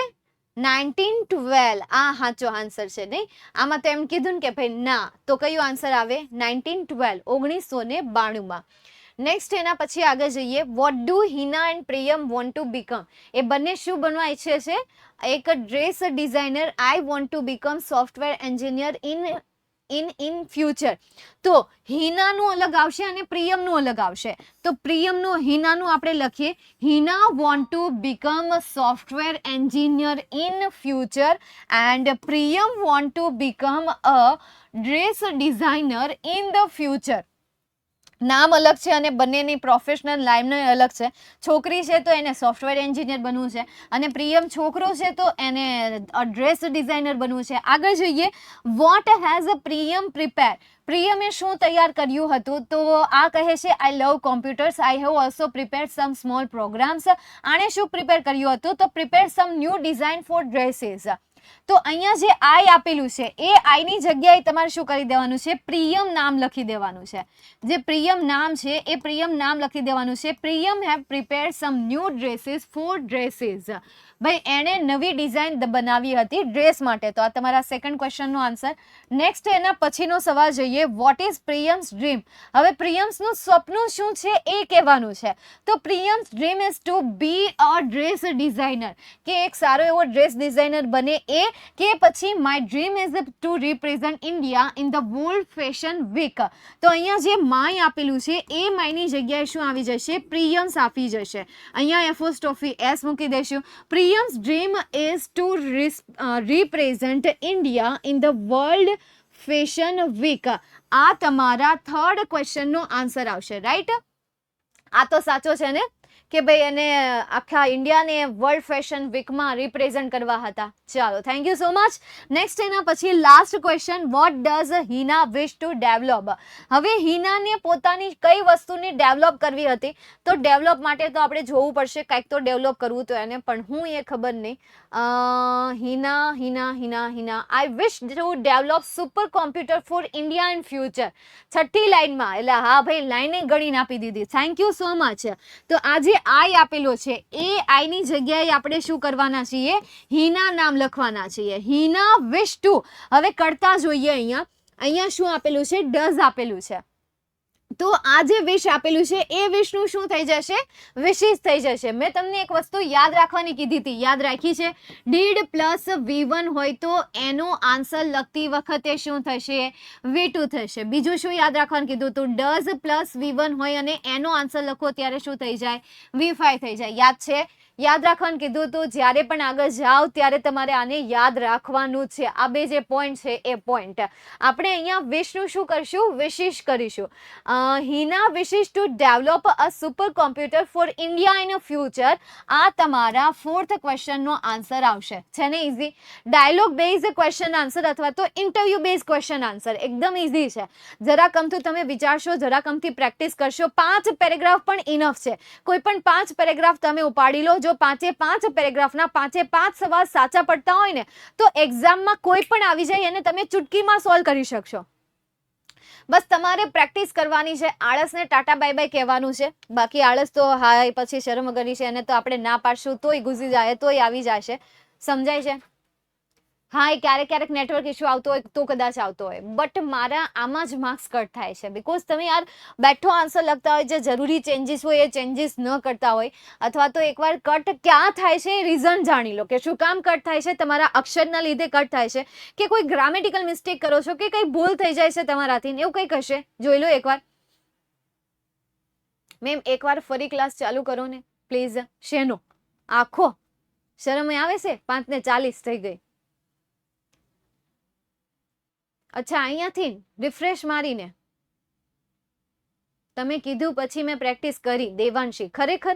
1912. આ સાચો આન્સર છે નહીં? આમાં તો એમ કીધું ને કે ભાઈ ના, તો કયો આન્સર આવે? 1912, 1992. નેક્સ્ટ એના પછી આગળ જઈએ. What do Hina and Priyam want to become. એ બંને શું બનવા ઈચ્છે છે? એક dress designer. I want to become software engineer in future. તો હિનાનું અલગ આવશે અને પ્રિયમનું અલગ આવશે. તો પ્રિયમનું, હિનાનું આપણે લખીએ Hina want to become software engineer in future and Priyam want to become a dress designer in the future. નામ અલગ છે અને બંનેની પ્રોફેશનલ લાઈન અલગ છે. છોકરી છે તો એને સોફ્ટવેર એન્જિનિયર બનવું છે અને પ્રિયમ છોકરો છે તો એને ડ્રેસ ડિઝાઇનર બનવું છે. આગળ જોઈએ. What has Priyam prepare. પ્રિયમે શું તૈયાર કર્યું હતું? તો આ કહે છે I love computers, I have also prepared some small programs. આણે શું પ્રિપેર કર્યું હતું? તો prepare some new design for dresses. તો અહીંયા જે આઈ આપેલું છે એ આઈની જગ્યાએ તમારે શું કરી દેવાનું છે? પ્રિયમ નામ લખી દેવાનું છે. જે પ્રિયમ નામ છે એ પ્રિયમ નામ લખી દેવાનું છે. Priyam have prepared some new dresses for dresses. ભાઈ એણે નવી ડિઝાઇન બનાવી હતી ડ્રેસ માટે. તો આ તમારા સેકન્ડ ક્વેશ્ચનનો આન્સર. નેક્સ્ટ એના પછીનો સવાલ જોઈએ. What is Priyam's dream. હવે પ્રિયમ્સનું સપનું શું છે એ કહેવાનું છે. તો Priyam's dream is to be a dress designer, કે એક સારો એવો ડ્રેસ ડિઝાઇનર બને એ, કે પછી my dream is to represent India in the world fashion week. તો અહીંયા જે માય આપેલું છે એ માયની જગ્યાએ શું આવી જશે? પ્રિયમ્સ આપી જશે. અહીંયા એફોસ્ટોફી એસ મૂકી દઈશું. Priyam's dream is to represent India in the world fashion week. આ તમારા થર્ડ ક્વેશ્ચનનો આન્સર આવશે. રાઈટ? આ તો સાચો છે ને કે ભાઈ એને આખા ઇન્ડિયાને વર્લ્ડ ફેશન વીકમાં રિપ્રેઝન્ટ કરવા હતા. ચાલો, thank you so much. Next એના પછી last question. What does Hina wish to develop. હવે હિનાને પોતાની કઈ વસ્તુની ડેવલપ કરવી હતી? તો ડેવલપ માટે તો આપણે જોવું પડશે, કંઈક તો ડેવલપ કરવું તો એને, પણ હું એ ખબર નહીં. Hina Hina Hina Hina I wish to develop super computer for India in future. છઠ્ઠી લાઈનમાં, એટલે હા ભાઈ લાઈને ગણીને આપી દીધી. Thank you so much. તો આજે આઈ આપેલો છે એ આઈની જગ્યાએ આપણે શું કરવાના છીએ? હિના નામ લખવાના છીએ. Hina wish two. હવે કરતા જોઈએ. અહીંયા શું આપેલું છે? ડઝ આપેલું છે. તો આ જે વિશ આપેલું છે એ વિશનું શું થઈ જશે? વિશિષ થઈ જશે. મેં તમને એક વસ્તુ યાદ રાખવાની કીધી હતી, યાદ રાખી છે? ડીડ પ્લસ V1 હોય તો એનો આન્સર લખતી વખતે શું થશે? V2 થશે. બીજું શું યાદ રાખવાનું કીધું હતું? ડઝ પ્લસ V1 હોય અને એનો આન્સર લખો ત્યારે શું થઈ જાય? V5 થઈ જાય. યાદ છે? યાદ રાખવાનું કીધું હતું. જ્યારે પણ આગળ જાઓ ત્યારે તમારે આને યાદ રાખવાનું છે. આ બે જે પોઈન્ટ છે એ પોઈન્ટ આપણે અહીંયા વિશનું શું કરશું? વિશિષ કરીશું. Hina wishes to develop a super computer for India in future. આ તમારા 4th ક્વેશ્ચનનો આન્સર આવશે. છે ને easy? Dialogue base question answer અથવા તો ઇન્ટરવ્યુ બેઝ ક્વેશ્ચન આન્સર એકદમ ઇઝી છે. જરા કમથી તમે વિચારશો, જરા કમથી પ્રેક્ટિસ કરશો. 5 પેરેગ્રાફ પણ ઇનફ છે. કોઈ પણ 5 પેરેગ્રાફ તમે ઉપાડી લો. જો 5 પેરેગ્રાફના 5 સવાલ સાચા પડતા હોય ને તો એક્ઝામમાં કોઈ પણ આવી જાય અને તમે ચૂટકીમાં સોલ્વ કરી શકશો. બસ તમારે પ્રેક્ટિસ કરવાની છે. આળસને ટાટા બાય બાય કહેવાનું છે. બાકી આળસ તો હા પછી શરમ વગરની છે, અને તો આપણે ના પાડશું તોય ઘૂસી જાય, તોય આવી જશે. સમજાય છે? હા, એ ક્યારેક નેટવર્ક ઇશ્યુ આવતો હોય તો કદાચ આવતો હોય, બટ મારા આમાં જ માર્ક્સ કટ થાય છે. બીકોઝ તમે યાર બેઠો આન્સર લખતા હોય, જે જરૂરી ચેન્જીસ હોય એ ચેન્જીસ ન કરતા હોય, અથવા તો એકવાર કટ ક્યાં થાય છે એ રીઝન જાણી લો કે શું કામ કટ થાય છે. તમારા અક્ષરના લીધે કટ થાય છે કે કોઈ ગ્રામેટિકલ મિસ્ટેક કરો છો કે કંઈ ભૂલ થઈ જાય છે તમારાથી, એવું કંઈક હશે. જોઈ લો એકવાર. મેમ એકવાર ફરી ક્લાસ ચાલુ કરો ને પ્લીઝ. શેનો આખો? શરમ આવે છે? 5:40 થઈ ગઈ. અચ્છા, અહીંયાથી રિફ્રેશ મારીને તમે કીધું પછી મેં પ્રેક્ટિસ કરી. દેવાંશી, ખરેખર?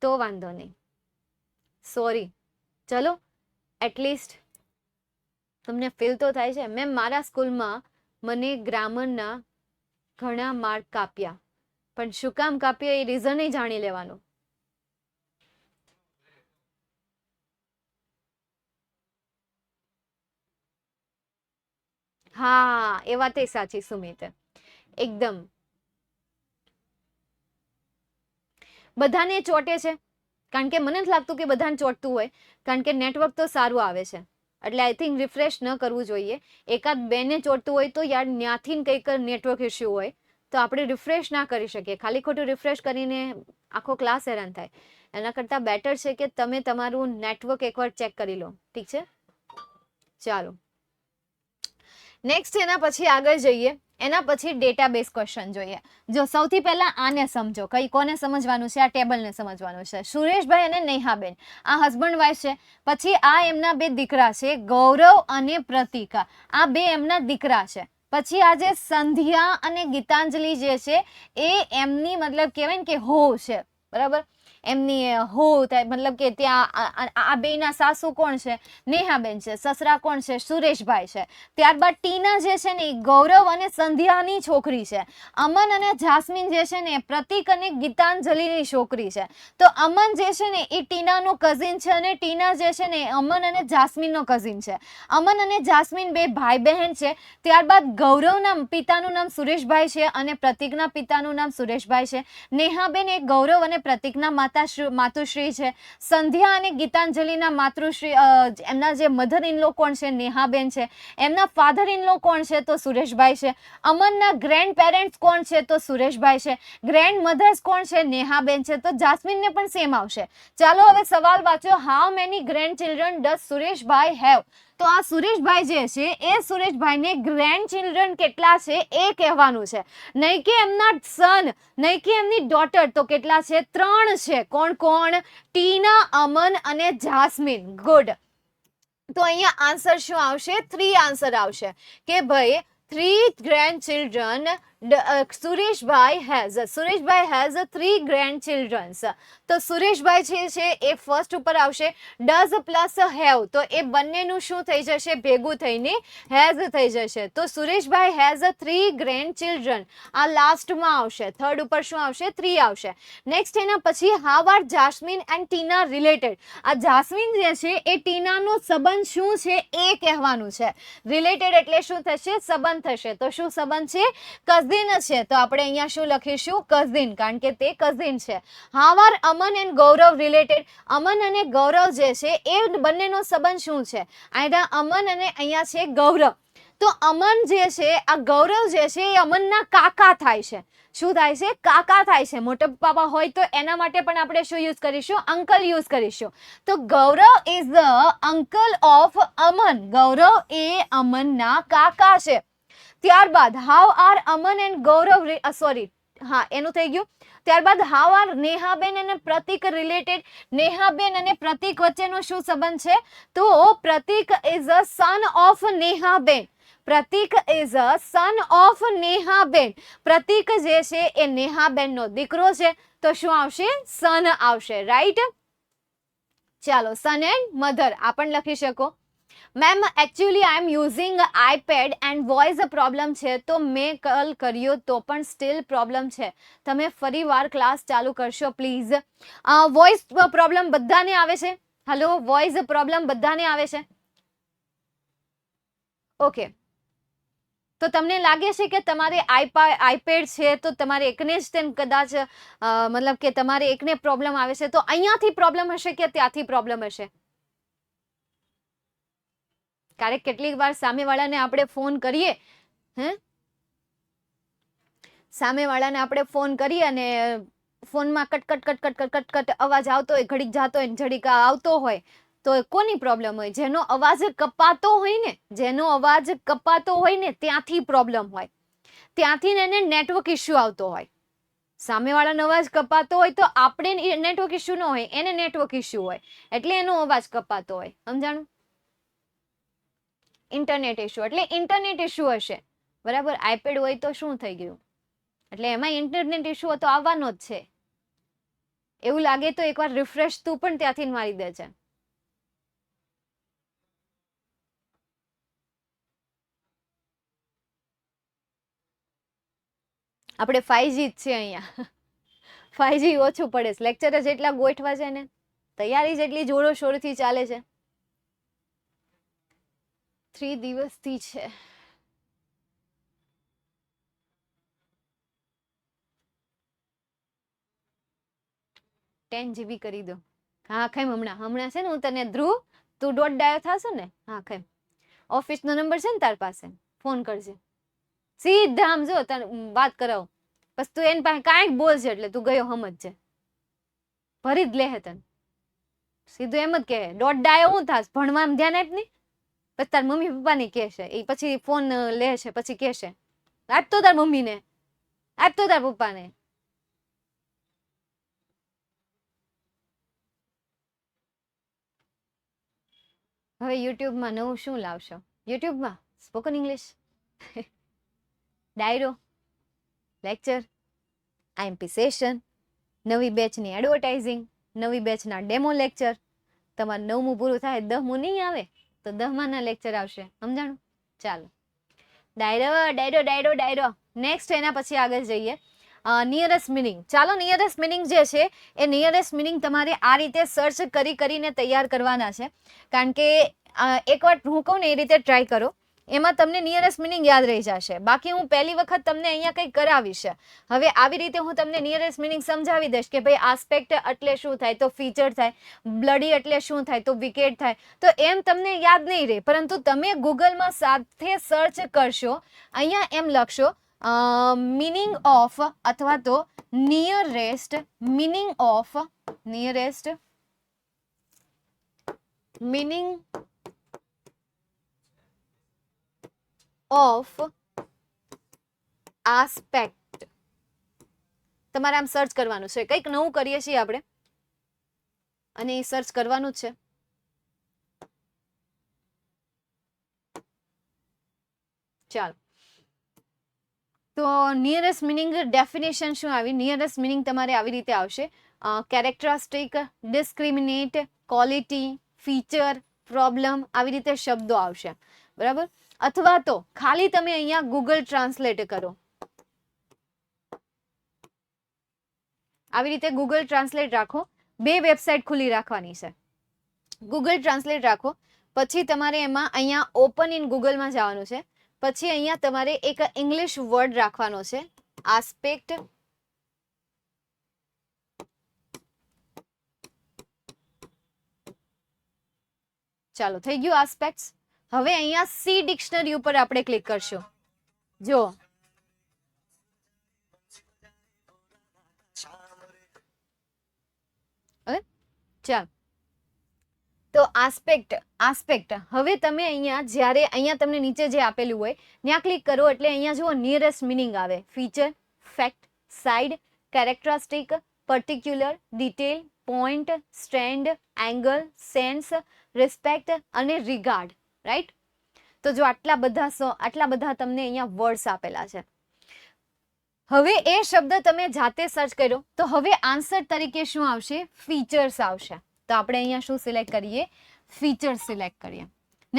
તો વાંધો નહીં, સોરી. ચલો, એટલીસ્ટ તમને ફીલ તો થાય છે. મેમ મારા સ્કૂલમાં મને ગ્રામરના ઘણા માર્ક કાપ્યા, પણ શું કામ કાપ્યા એ રીઝન જાણી લેવાનું. હા, એ વાત એ સાચી સુમિત, એકદમ. બધાને ચોટે છે? કારણ કે મને નથી લાગતું કે બધાને ચોટતું હોય, કારણ કે નેટવર્ક તો સારું આવે છે. એટલે આઈ થિંક રિફ્રેશ ન કરવું જોઈએ. એકાદ બેને ચોટતું હોય તો યાર ત્યાંથી કંઈક નેટવર્ક ઇશ્યુ હોય તો આપણે રિફ્રેશ ના કરી શકીએ. ખાલી ખોટું રિફ્રેશ કરીને આખો ક્લાસ હેરાન થાય. એના કરતાં બેટર છે કે તમે તમારું નેટવર્ક એકવાર ચેક કરી લો. ઠીક છે? ચાલો, નેક્સ્ટ એના પછી આગળ જઈએ. એના પછી ડેટાબેઝ ક્વેશ્ચન જોઈએ. જો સૌથી પહેલા આને સમજો. કઈ કોને સમજવાનું છે? આ ટેબલને સમજવાનું છે. સુરેશભાઈ અને નેહાબેન આ હસબન્ડ વાઈફ છે. પછી આ એમના બે દીકરા છે, ગૌરવ અને પ્રતિકા. આ બે એમના દીકરા છે. પછી આ જે સંધ્યા અને ગીતાંજલિ જે છે એ એમની મતલબ કહેવાય ને કે હો છે, બરાબર? એમની હો થાય, મતલબ કે ત્યાં આ બેના સાસુ કોણ છે? નેહાબેન છે. સસરા કોણ છે? સુરેશભાઈ છે. ત્યારબાદ ટીના જે છે ને એ ગૌરવ અને સંધ્યાની છોકરી છે. અમન અને જાસ્મીન જે છે ને પ્રતિક અને ગીતાંજલિની છોકરી છે. તો અમન જે છે ને એ ટીનાનો કઝિન છે અને ટીના જે છે ને અમન અને જાસ્મીનનો કઝિન છે. અમન અને જાસ્મીન બે ભાઈ બહેન છે. ત્યારબાદ ગૌરવના પિતાનું નામ સુરેશભાઈ છે અને પ્રતિકના પિતાનું નામ સુરેશભાઈ છે. નેહાબેન એ ગૌરવ અને પ્રતિકના માતુશ્રી છે. સંધ્યા અને ગીતાંજલિના માતૃશ્રી, એમના જે મધર ઇનલો કોણ છે? નેહાબેન છે. એમના ફાધર ઇનલો કોણ છે? તો સુરેશભાઈ છે. અમનના ગ્રેન્ડ પેરેન્ટ્સ કોણ છે? તો સુરેશભાઈ છે. ગ્રેન્ડ મધર્સ કોણ છે? નેહાબેન છે. તો જાસ્મીનને પણ સેમ આવશે. ચાલો હવે સવાલ વાંચો. How many grand children does Sureshbhai have? તો આ સુરેશભાઈ જે છે એ સુરેશભાઈને ગ્રેન્ડ ચિલ્ડ્રન કેટલા છે એ કહેવાનું છે, નહીં કે એમના સન, નહીં કે એમની ડોટર. તો કેટલા છે? 3 છે. કોણ કોણ? ટીના, અમન અને જાસ્મીન. ગુડ. તો અહીંયા આન્સર શું આવશે? 3 આન્સર આવશે કે ભાઈ 3 grand children Sureshbhai has. Sureshbhai has 3 grand childrens. તો સુરેશભાઈ છે એ ફર્સ્ટ ઉપર આવશે. ડઝ પ્લસ હેવ, તો એ બંનેનું શું થઈ જશે? ભેગું થઈને હેઝ થઈ જશે. તો સુરેશભાઈ હેઝ 3 ગ્રેન્ડ ચિલ્ડ્રન. આ લાસ્ટમાં આવશે. થર્ડ ઉપર શું આવશે? 3 આવશે. નેક્સ્ટ એના પછી how are Jasmine and Tina related. આ જાસ્મીન જે છે એ ટીનાનો સંબંધ શું છે એ કહેવાનું છે. રિલેટેડ એટલે શું થશે? સંબંધ થશે. તો શું સંબંધ છે? કઝિન છે. તો આપણે અહીંયા શું લખીશું? કઝિન, કારણ કે તે કઝિન છે. How are Aman and Gaurav related. Aman અને ગૌરવ જે છે એ બંનેનો સંબંધ શું છે? અહીંયા અમન અને અહીંયા છે ગૌરવ. તો અમન જે છે, આ ગૌરવ જે છે એ અમનના કાકા થાય છે. શું થાય છે? કાકા થાય છે. મોટા પપ્પા હોય તો એના માટે પણ આપણે શું યુઝ કરીશું? અંકલ યુઝ કરીશું. તો ગૌરવ ઇઝ ધ અંકલ ઓફ અમન. ગૌરવ એ અમનના કાકા છે. ત્યારબાદ how are Aman and Gaurav, sorry, હા એનું થઈ ગયું. ત્યારબાદ હાઉ આર નેહાબેન અને પ્રતીક રિલેટેડ. નેહાબેન અને પ્રતીક વચ્ચેનો શું સંબંધ છે? તો પ્રતીક ઇઝ અ સન ઓફ નેહાબેન. પ્રતીક ઇઝ અ સન ઓફ નેહાબેન. પ્રતીક જે છે એ નેહાબેનનો દીકરો છે. તો શું આવશે? સન આવશે. રાઈટ. ચાલો, સન એન્ડ મધર આ પણ લખી શકો. Ma'am actually I am using iPad and voice problem છે, તો મેં કલ કર્યો તો પણ સ્ટીલ પ્રોબ્લેમ છે. તમે ફરી વાર ક્લાસ ચાલુ કરશો પ્લીઝ. વોઇસ પ્રોબ્લેમ બધાને આવે છે? હલો, વોઇસ પ્રોબ્લેમ બધાને આવે છે? ઓકે, તો તમને લાગે છે કે તમારે આઈપેડ છે તો તમારે એકને જ તેમ કદાચ મતલબ કે તમારે એકને પ્રોબ્લેમ આવે છે, તો અહીંયાથી પ્રોબ્લેમ હશે કે ત્યાંથી પ્રોબ્લેમ હશે? ક્યારેક કેટલીક વાર સામેવાળાને આપણે ફોન કરીએ, હે, સામેવાળાને આપણે ફોન કરીએ અને ફોનમાં કટકટ કટકટ કટકટ કટ અવાજ આવતો હોય, ઘડીક જાતો હોય, ઘડીક આવતો હોય, તો કોની પ્રોબ્લેમ હોય? જેનો અવાજ કપાતો હોય ને, જેનો અવાજ કપાતો હોય ને ત્યાંથી પ્રોબ્લેમ હોય. ત્યાંથી એને નેટવર્ક ઇસ્યુ આવતો હોય. સામેવાળાનો અવાજ કપાતો હોય તો આપણે નેટવર્ક ઇસ્યુ ન હોય, એને નેટવર્ક ઇસ્યુ હોય, એટલે એનો અવાજ કપાતો હોય. સમજાણું? ઇન્ટરનેટ ઇસ્યુ એટલે ઇન્ટરનેટ ઇસ્યુ હશે. બરાબર. આઈપેડ હોય તો શું થઈ ગયું? એટલે એમાં ઇન્ટરનેટ ઇસ્યુ તો આવવાનો જ છે. એવું લાગે તો એકવાર રિફ્રેશ તું પણ ત્યાંથી મારી દે છે. આપણે 5G જ છે અહીંયા. 5G ઓછું પડે છે. લેક્ચર જ એટલા ગોઠવા છે ને, તૈયારી જ એટલી જોરો શોરથી ચાલે છે. 3 દિવસથી છે. 10 GB કરી દો. હા ખેમ, હમણાં છે ને હું તને ધ્રુવ, તું દોઢ ડાયો થશો ને, હા ખેમ, ઓફિસનો નંબર છે ને તાર પાસે, ફોન કરજે. સીધા આમ જો તને વાત કરાવું. બસ તું એની પાસે કાંઈક બોલશે એટલે તું ગયો સમજજે. ભરી જ લે તને. સીધું એમ જ કહે, દોઢ ડાયો હું થાસ, ભણવામાં ધ્યાન આપ નહીં. પછી તાર મમ્મી પપ્પાને કહેશે, એ પછી ફોન લેશે, પછી કહેશે આપતો તાર મમ્મીને, આપતો તાર પપ્પાને. હવે યુટ્યુબમાં નવું શું લાવશો? યુટ્યુબમાં સ્પોકન ઇંગ્લિશ, ડાયરો, લેક્ચર, આઈએમપી સેશન, નવી બેચની એડવર્ટાઇઝિંગ, નવી બેચના ડેમો લેક્ચર. તમારું 9મું પૂરું થાય, 10મું નહીં આવે તો 10માના લેક્ચર આવશે. સમજાણું? ચાલો, ડાયરો ડાયરો ડાયરો ડાયરો. નેક્સ્ટ એના પછી આગળ જઈએ. Nearest meaning. ચાલો, નિયરેસ્ટ મિનિંગ જે છે એ નિયરેસ્ટ મિનિંગ તમારે આ રીતે સર્ચ કરીને તૈયાર કરવાના છે. કારણ કે એકવાર હું કહું ને એ રીતે ટ્રાય કરો, એમાં તમને નિયરેસ્ટ મિનિંગ યાદ રહી જશે. બાકી હું પહેલી વખત તમને અહીંયા કંઈક કરાવીશ. હવે આવી રીતે હું તમને નિયરેસ્ટ મિનિંગ સમજાવી દઈશ કે ભાઈ આસ્પેક્ટ એટલે શું થાય તો ફીચર થાય, બ્લડી એટલે શું થાય તો વિકેટ થાય. તો એમ તમને યાદ નહીં રહે, પરંતુ તમે ગૂગલમાં સાથે સર્ચ કરશો, અહીંયા એમ લખશો મીનિંગ ઓફ અથવા તો nearest meaning of, nearest meaning of aspect. તમારે આમ સર્ચ કરવાનું છે. કંઈક નવું કરીએ છીએ આપણે અને એ સર્ચ કરવાનું જ છે. ચાલો, તો નિયરેસ્ટ મિનિંગ ડેફિનેશન શું આવી? નિયરેસ્ટ મિનિંગ તમારે આવી રીતે આવશે: characteristic, discriminate, quality, feature, problem, આવી રીતે શબ્દો આવશે. બરાબર. અથવા તો ખાલી તમે અહીંયા ગૂગલ ટ્રાન્સલેટ કરો. આવી રીતે ગૂગલ ટ્રાન્સલેટ રાખો. 2 વેબસાઇટ ખુલ્લી રાખવાની છે. ગૂગલ ટ્રાન્સલેટ રાખો, પછી તમારે એમાં અહીંયા ઓપન ઇન ગૂગલમાં જવાનું છે. પછી અહીંયા તમારે એક ઇંગ્લિશ વર્ડ રાખવાનો છે, આસ્પેક્ટ. ચાલો, થઈ ગયું આસ્પેક્ટ્સ. હવે અહીંયા સી ડિક્શનરી ઉપર આપણે ક્લિક કરશું. જો ચાલ, તો આસ્પેક્ટ હવે તમે અહીંયા જ્યારે અહીંયા તમને નીચે જે આપેલું હોય ત્યાં ક્લિક કરો એટલે અહીંયા જુઓ નિયરેસ્ટ મિનિંગ આવે. Feature, fact, side, characteristic, particular, detail, point, strand, angle, sense, respect અને રિગાર્ડ. રાઈટ? તો જો આટલા બધા તમને અહીંયા વર્ડ્સ આપેલા છે. હવે એ શબ્દ તમે જાતે સર્ચ કર્યો તો હવે આન્સર તરીકે શું આવશે? ફીચર્સ આવશે. તો આપણે અહીંયા શું સિલેક્ટ કરીએ? ફીચર્સ સિલેક્ટ કરીએ.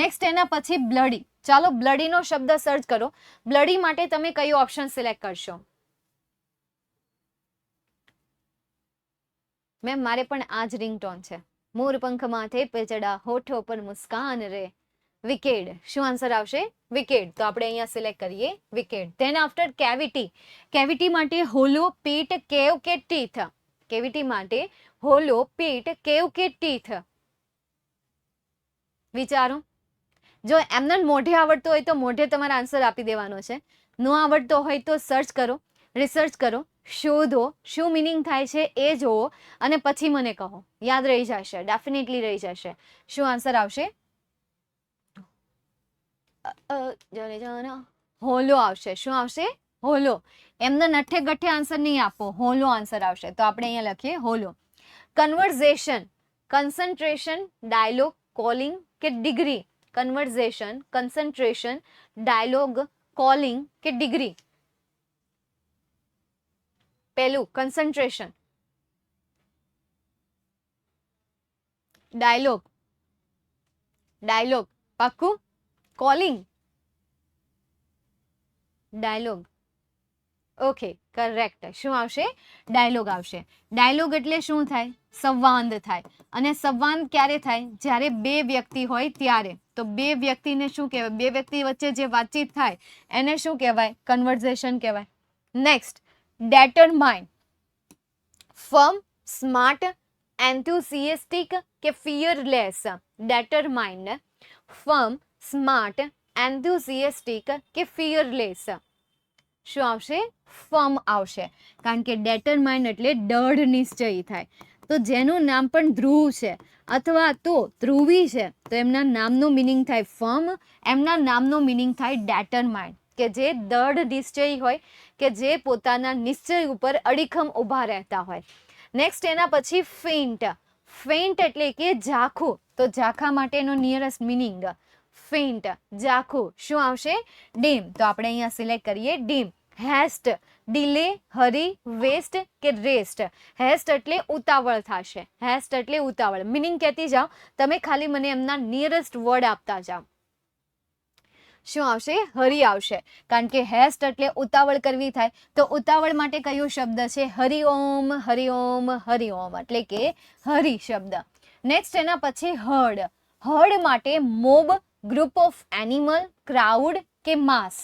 નેક્સ્ટ એના પછી બ્લડી. ચાલો બ્લડીનો શબ્દ સર્ચ કરો. બ્લડી માટે તમે કયો ઓપ્શન સિલેક્ટ કરશો? મેમ મારે પણ આ જ રિંગટોન છે. મોર પંખ માથે પેચડા, હોઠો પર મુસ્કાન રે, વિકેડ. શું આન્સર આવશે? વિકેડ. તો આપણે અહીંયા સિલેક્ટ કરીએ wicked. Then after cavity. Cavity માટે હોલો, પીટ, કેવ કે ટીથ. કેવિટી માટે હોલો, પીટ, કેવ કે ટીથ. વિચારો. જો એમને મોઢે આવડતો હોય તો મોઢે તમારે આન્સર આપી દેવાનો છે. ન આવડતો હોય તો સર્ચ કરો, રિસર્ચ કરો, શોધો, શું મિનિંગ થાય છે એ જોવો અને પછી મને કહો. યાદ રહી જશે, ડેફિનેટલી રહી જશે. શું આન્સર આવશે? હોલો આવશે. શું આવશે? હોલો. એમને નઠે ગઠે આન્સર નહીં આપો, હોલો આન્સર આવશે. તો આપણે અહીંયા લખીએ hollow. Conversation, concentration, dialogue, calling કે degree. Conversation, concentration, dialogue, calling કે ડિગ્રી. પહેલું કન્સન્ટ્રેશન, ડાયલોગ, પાક્કું. Calling, dialogue. Okay, correct. શું આવશે? ડાયલોગ આવશે. ડાયલોગ એટલે શું થાય? સંવાદ થાય. અને સંવાદ ક્યારે થાય? જ્યારે બે વ્યક્તિ હોય ત્યારે. તો બે વ્યક્તિને શું કહેવાય? બે વ્યક્તિ વચ્ચે જે વાતચીત થાય એને શું કહેવાય? કન્વર્ઝેશન કહેવાય. Next determine, firm, smart, enthusiastic કે fearless. determined, firm, smart, enthusiastic કે fearless. શું આવશે? ફર્મ આવશે. કારણ કે determined એટલે દૃઢ નિશ્ચયી થાય. તો જેનું નામ પણ ધ્રુવ છે અથવા તો ધ્રુવી છે તો એમના નામનો મિનિંગ થાય ફર્મ, એમના નામનો મિનિંગ થાય determined, કે જે દૃઢ નિશ્ચયી હોય, કે જે પોતાના નિશ્ચય ઉપર અડીખમ ઊભા રહેતા હોય. નેક્સ્ટ એના પછી ફેન્ટ. ફેન્ટ એટલે કે ઝાખું. તો ઝાખા માટેનો નિયરેસ્ટ મિનિંગ ફેન્ટ, ઝાખું. શું આવશે? ડીમ. તો આપણે અહીંયા સિલેક્ટ કરીએ ડીમ. હેસ્ટ, ડિલે, હરી, વેસ્ટ કે રેસ્ટ. હેસ્ટ એટલે ઉતાવળ થશે. હેસ્ટ એટલે ઉતાવળ. મિનિંગ કહેતી જાઓ, તમે ખાલી મને એમના નિયરેસ્ટ વર્ડ આપતા જાઓ. શું આવશે? હરી આવશે. કારણ કે હેસ્ટ એટલે ઉતાવળ કરવી થાય. તો ઉતાવળ માટે કયો શબ્દ છે? હરિઓમ, હરિઓમ, હરિઓમ. એટલે કે હરી શબ્દ. નેક્સ્ટ એના પછી હર્ડ. હર્ડ માટે mob, group of animal, crowd કે માસ.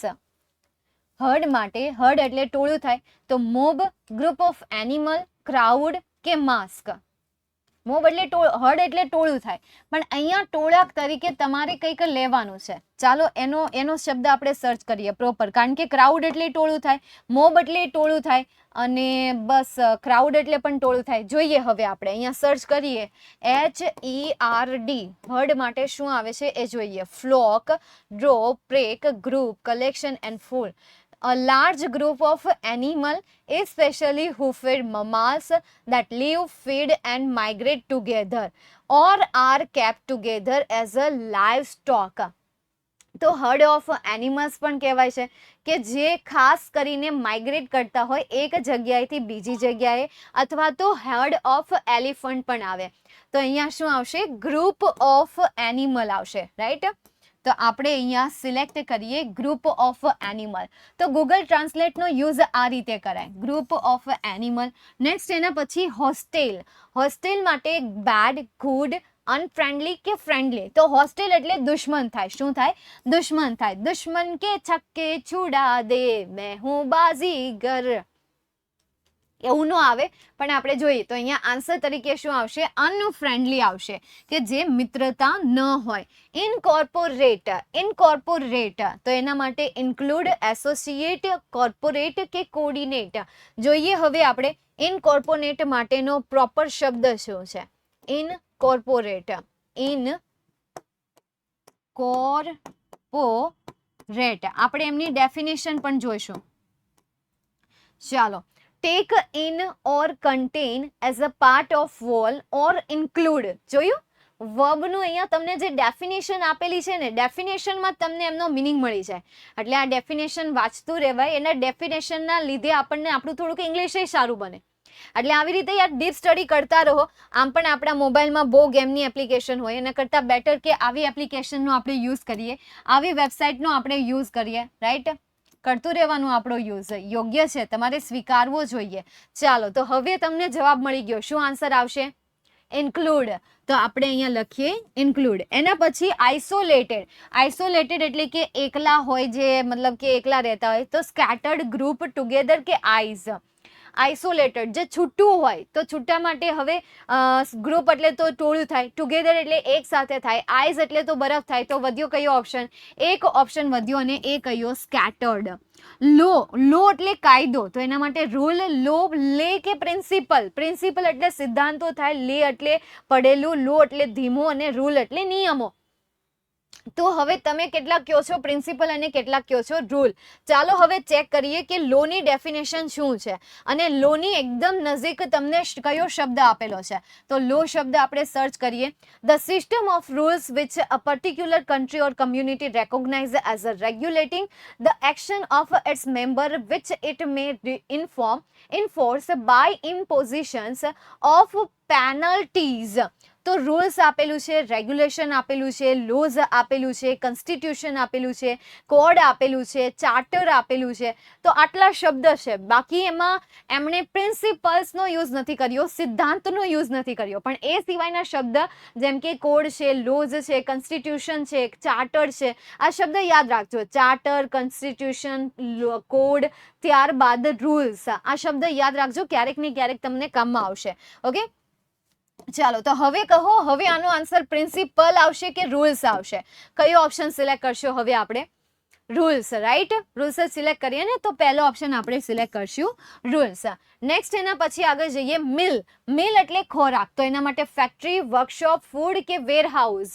હર્ડ માટે, હર્ડ એટલે ટોળું થાય, તો mob, group of animal, crowd કે માસ્ક. મોબ એટલે હર્ડ એટલે ટોળું થાય, પણ અહીંયા ટોળાક તરીકે તમારે કંઈક લેવાનું છે. ચાલો એનો શબ્દ આપણે સર્ચ કરીએ પ્રોપર. કારણ કે ક્રાઉડ એટલે ટોળું થાય, મોબ એટલે ટોળું થાય અને બસ ક્રાઉડ એટલે પણ ટોળું થાય. જોઈએ હવે આપણે અહીંયા સર્ચ કરીએ. HERD હર્ડ માટે શું આવે છે એ જોઈએ. Flock, drop, pack, group, collection and full. A large group of animal, especially hoofed mammals that live, feed and migrate together or are kept together as a livestock. તો hard of animals પણ કહેવાય છે કે જે ખાસ કરીને migrate કરતા હોય એક જગ્યાએથી બીજી જગ્યાએ, અથવા તો હર્ડ ઓફ એલિફન્ટ પણ આવે. તો અહીંયા શું આવશે? ગ્રુપ ઓફ એનિમલ આવશે. રાઈટ? તો આપણે અહીંયા સિલેક્ટ કરીએ ગ્રુપ ઓફ એનિમલ. તો ગૂગલ ટ્રાન્સલેટનો યુઝ આ રીતે કરાય, ગ્રુપ ઓફ એનિમલ. નેક્સ્ટ એના પછી હોસ્ટેલ. હોસ્ટેલ માટે બેડ, ગુડ, અનફ્રેન્ડલી કે ફ્રેન્ડલી. તો હોસ્ટેલ એટલે દુશ્મન થાય. શું થાય? દુશ્મન થાય. દુશ્મન કે છક્કે છુડા દે, મેં હું બાજીગર. એવું ન આવે, પણ આપણે જોઈએ તો અહીંયા આન્સર તરીકે શું આવશે? અનફ્રેન્ડલી આવશે, કે જે મિત્રતા ન હોય. ઇનકોર્પોરેટ, ઇનકોર્પોરેટ તો એના માટે ઇન્ક્લુડ, એસોસિએટ, કોર્પોરેટ કે કોર્ડિનેટ. જોઈએ હવે આપણે ઇનકોર્પોરેટ માટેનો પ્રોપર શબ્દ શું છે? ઇનકોર્પોરેટ, ઇનકોર્પોરેટ આપણે એમની ડેફિનેશન પણ જોઈશું. ચાલો, take in or contain as a part of whole or include. જોયું? વર્બનું અહીંયા તમને જે ડેફિનેશન આપેલી છે ને, ડેફિનેશનમાં તમને એમનો મિનિંગ મળી જાય. એટલે આ ડેફિનેશન વાંચતું રહેવાય, એના ડેફિનેશનના લીધે આપણને આપણું થોડુંક ઇંગ્લિશ સારું બને. એટલે આવી રીતે યાર ડીપ સ્ટડી કરતા રહો. આમ પણ આપણા મોબાઈલમાં બહુ ગેમની એપ્લિકેશન હોય, એના કરતાં બેટર કે આવી એપ્લિકેશનનો આપણે યુઝ કરીએ, આવી વેબસાઇટનો આપણે યુઝ કરીએ. રાઈટ? કરતું રહેવાનું આપણો યુઝ યોગ્ય છે, તમારે સ્વીકારવો જોઈએ. ચાલો, તો હવે તમને જવાબ મળી ગયો. શું આન્સર આવશે? ઇન્ક્લુડ. તો આપણે અહીંયા લખીએ ઇન્ક્લુડ. એના પછી આઇસોલેટેડ. આઇસોલેટેડ એટલે કે એકલા હોય, જે મતલબ કે એકલા રહેતા હોય. તો સ્કેટર્ડ, ગ્રુપ, ટુગેધર કે આઈઝ. આઇસોલેટેડ જે છૂટું હોય, તો છૂટા માટે હવે ગ્રુપ એટલે તો ટોળું થાય, ટુગેધર એટલે એક સાથે થાય, આઈઝ એટલે તો બરફ થાય. તો વધ્યો કયો ઓપ્શન? એક ઓપ્શન વધ્યો, અને એ કયો? સ્કેટર્ડ. લો, લો એટલે કાયદો, તો એના માટે રૂલ, લો, લે કે પ્રિન્સિપલ. પ્રિન્સિપલ એટલે સિદ્ધાંતો થાય, લે એટલે પડેલું, લો એટલે ધીમો, અને રૂલ એટલે નિયમો. તો હવે તમે કેટલા કયો છો પ્રિન્સિપલ અને કેટલા કયો છો રૂલ? ચાલો હવે ચેક કરીએ કે લોની ડેફિનેશન શું છે. અને લોની એકદમ નજીક તમને કયો શબ્દ આપેલો છે. તો લો શબ્દ આપણે સર્ચ કરીએ. The system of rules which a particular country or community recognise as a regulating the action of its member which it may enforce by impositions of penalties. તો રૂલ્સ આપેલું છે, રેગ્યુલેશન આપેલું છે, લોઝ આપેલું છે, constitution આપેલું છે, code આપેલું છે, ચાર્ટર આપેલું છે. તો આટલા શબ્દ છે. બાકી એમાં એમણે પ્રિન્સિપલ્સનો યુઝ નથી કર્યો, સિદ્ધાંતનો યુઝ નથી કર્યો. પણ એ સિવાયના શબ્દ જેમ કે કોડ છે, લોઝ છે, કોન્સ્ટિટ્યુશન છે, ચાર્ટર છે, આ શબ્દ યાદ રાખજો. ચાર્ટર, કોન્સ્ટિટ્યુશન, કોડ, ત્યારબાદ રૂલ્સ. આ શબ્દ યાદ રાખજો, ક્યારેક ને ક્યારેક તમને કામમાં આવશે. ઓકે, ચાલો, તો હવે કહો, હવે આનો આન્સર પ્રિન્સિપલ આવશે કે રૂલ્સ આવશે? કયો ઓપ્શન સિલેક્ટ કરશો હવે આપણે? રૂલ્સ. રાઈટ? રૂલ્સ સિલેક્ટ કરીએ ને, તો પહેલો ઓપ્શન આપણે સિલેક્ટ કરશું રૂલ્સ. નેક્સ્ટ એના પછી આગળ જઈએ. મિલ. મિલ એટલે ખોરાક, તો એના માટે ફેક્ટરી, વર્કશોપ, ફૂડ કે વેરહાઉસ.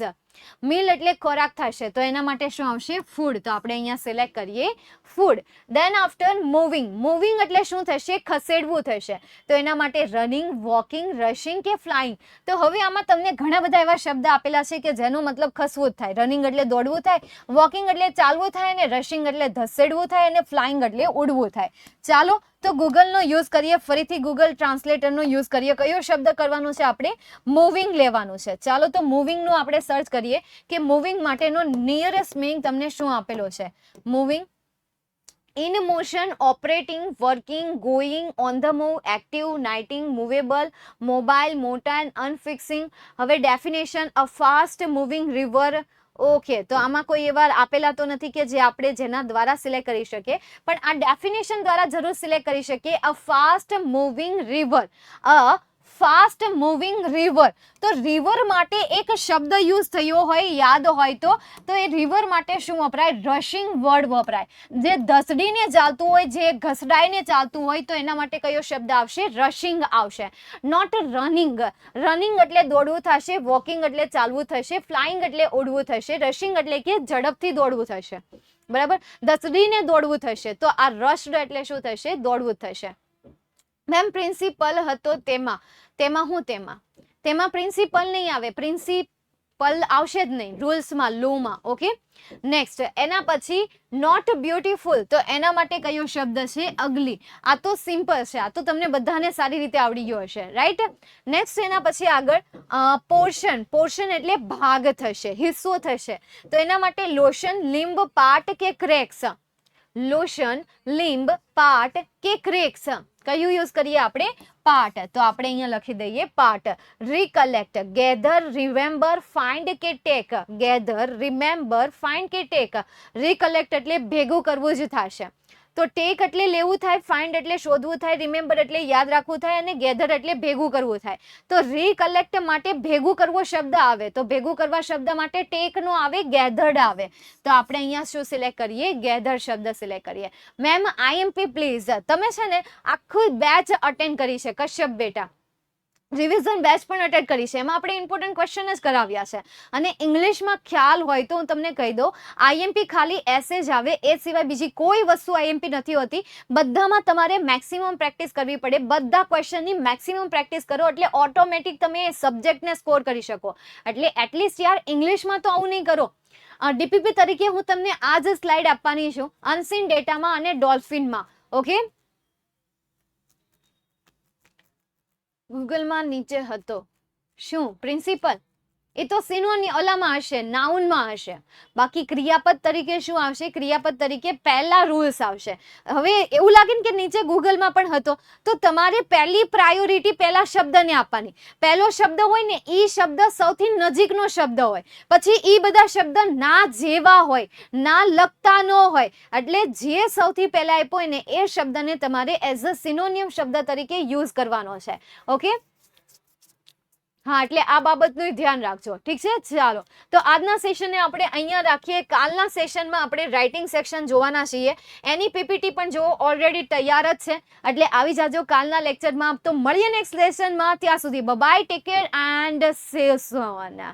મિલ એટલે ખોરાક થશે, તો એના માટે શું આવશે? ફૂડ. તો આપણે અહીંયા સિલેક્ટ કરીએ food. Then after moving. Moving એટલે શું થશે? ખસેડવું થશે, તો એના માટે રનિંગ, વોકિંગ, રશિંગ કે ફ્લાઇંગ. તો હવે આમાં તમને ઘણા બધા એવા શબ્દ આપેલા છે કે જેનો મતલબ ખસવું જ થાય. રનિંગ એટલે દોડવું થાય, વોકિંગ એટલે ચાલવું થાય, અને રશિંગ એટલે ધસેડવું થાય, અને ફ્લાઇંગ એટલે ઉડવું થાય. ચાલો, તો ગૂગલનો યુઝ કરીએ, ફરીથી ગૂગલ ટ્રાન્સલેટરનો યુઝ કરીએ. કયો શબ્દ કરવાનો છે આપણે? મૂવિંગ લેવાનું છે. ચાલો, તો મૂવિંગનું આપણે સર્ચ કરીએ કે મૂવિંગ માટેનો નિયરેસ્ટ મીનિંગ તમને શું આપેલો છે. Moving, in motion, operating, working, going, on the move, active, nighting, movable, mobile, motile, unfixing. હવે definition, a fast moving river. Okay, તો આમાં કોઈ એવા આપેલા તો નથી કે જે આપણે જેના દ્વારા સિલેક્ટ કરી શકીએ, પણ આ ડેફિનેશન દ્વારા જરૂર સિલેક્ટ કરી શકીએ. અ ફાસ્ટ મૂવિંગ રિવર. અ ફાસ્ટ મૂવિંગ રિવર. તો રિવર માટે એક શબ્દ યુઝ થયો હોય, યાદ હોય તો એ રિવર માટે શું વપરાય? રશિંગ વર્ડ વપરાય. જે ધસડીને ચાલતું હોય, જે ઘસડાઈને ચાલતું હોય, તો એના માટે કયો શબ્દ આવશે? રશિંગ આવશે, નોટ રનિંગ. રનિંગ એટલે દોડવું થશે, વોકિંગ એટલે ચાલવું થશે, ફ્લાઇંગ એટલે ઉડવું થશે, રશિંગ એટલે કે ઝડપથી દોડવું થશે. બરાબર? ધસડીને દોડવું થશે, તો આ રશ્ડ એટલે શું થશે? દોડવું થશે. મેમ પ્રિન્સિપલ હતો તેમાં હું તેમાં પ્રિન્સિપલ નહીં આવે, પ્રિન્સિપલ આવશે જ નહીં રૂલ્સમાં, લોમાં. ઓકે, નેક્સ્ટ એના પછી નોટ બ્યુટીફુલ. તો એના માટે કયો શબ્દ છે? અગલી. આ તો સિમ્પલ છે, આ તો તમને બધાને સારી રીતે આવડી ગયો હશે. રાઈટ? નેક્સ્ટ એના પછી આગળ પોર્શન. પોર્શન એટલે ભાગ થશે, હિસ્સો થશે, તો એના માટે લોશન, લિંબ, પાર્ટ કે ક્રેક્સ. લોશન, લિંબ, પાર્ટ કે ક્રેક્સ. કયું યુઝ કરીએ આપણે? પાર્ટ. તો આપણે અહીંયા લખી દઈએ પાર્ટ. રિકલેક્ટ, ગેધર, રિમેમ્બર, ફાઇન્ડ કે ટેક. ગેધર, રિમેમ્બર, ફાઇન્ડ કે ટેક. રિકલેક્ટ એટલે ભેગું કરવું જ થશે. તો ટેક એટલે લેવું થાય, ફાઇન્ડ એટલે શોધવું થાય, રિમેમ્બર એટલે યાદ રાખવું થાય, અને ગેધર એટલે ભેગું કરવું થાય. તો રિકલેક્ટ માટે ભેગું કરવો શબ્દ આવે, તો ભેગું કરવા શબ્દ માટે ટેક નો આવે, ગેધર્ડ આવે. તો આપણે અહીંયા શું સિલેક્ટ કરીએ? ગેધર શબ્દ સિલેક્ટ કરીએ. Ma'am IMP please. તમે છે ને આખું બેચ અટેન્ડ કરી છે, કશ્યપ બેટા રિવિઝન બેચ પણ અટેન્ડ કરી છે, એમાં આપણે ઇમ્પોર્ટન્ટ ક્વેશ્ચન જ કરાવ્યા છે. અને ઇંગ્લિશમાં ખ્યાલ હોય તો હું તમને કહી દઉં, આઈએમપી ખાલી એસે જ આવે, એ સિવાય બીજી કોઈ વસ્તુ આઈએમપી નથી હોતી. બધામાં તમારે મેક્સિમમ પ્રેક્ટિસ કરવી પડે. બધા ક્વેશ્ચનની મેક્સિમમ પ્રેક્ટિસ કરો એટલે ઓટોમેટિક તમે સબ્જેક્ટને સ્કોર કરી શકો. એટલે એટલીસ્ટ યાર ઇંગ્લિશમાં તો આવું નહીં કરો. ડીપીપી તરીકે હું તમને આ જ સ્લાઇડ આપવાની છું, અનસીન ડેટામાં અને ડોલ્ફિનમાં. ઓકે, ગૂગલમાં નીચે હતો શું? પ્રિન્સિપલ એ તો સિનોની ઓલામાં હશે, નાઉનમાં હશે. બાકી ક્રિયાપદ તરીકે શું આવશે? ક્રિયાપદ તરીકે પહેલા રૂલ્સ આવશે. હવે એવું લાગે ને કે નીચે ગૂગલમાં પણ હતો, તો તમારે પહેલી પ્રાયોરિટી પહેલા શબ્દને આપવાની. પહેલો શબ્દ હોય ને એ શબ્દ સૌથી નજીકનો શબ્દ હોય, પછી એ બધા શબ્દ ના જેવા હોય, ના લગતા ન હોય. એટલે જે સૌથી પહેલા આપ્યો હોય ને એ શબ્દને તમારે એઝ અ સિનોનિયમ શબ્દ તરીકે યુઝ કરવાનો છે. ઓકે, હા, એટલે આ બાબતનું ધ્યાન રાખજો. ઠીક છે, ચાલો તો આજના સેશનને આપણે અહીંયા રાખીએ. કાલના સેશનમાં આપણે રાઇટિંગ સેક્શન જોવાના છીએ. એની પીપીટી પણ જો ઓલરેડી તૈયાર જ છે, એટલે આવી જાજો કાલના લેક્ચરમાં. તો મળીએ નેક્સ્ટ લેસનમાં. ત્યાં સુધી by, take care and say Sona.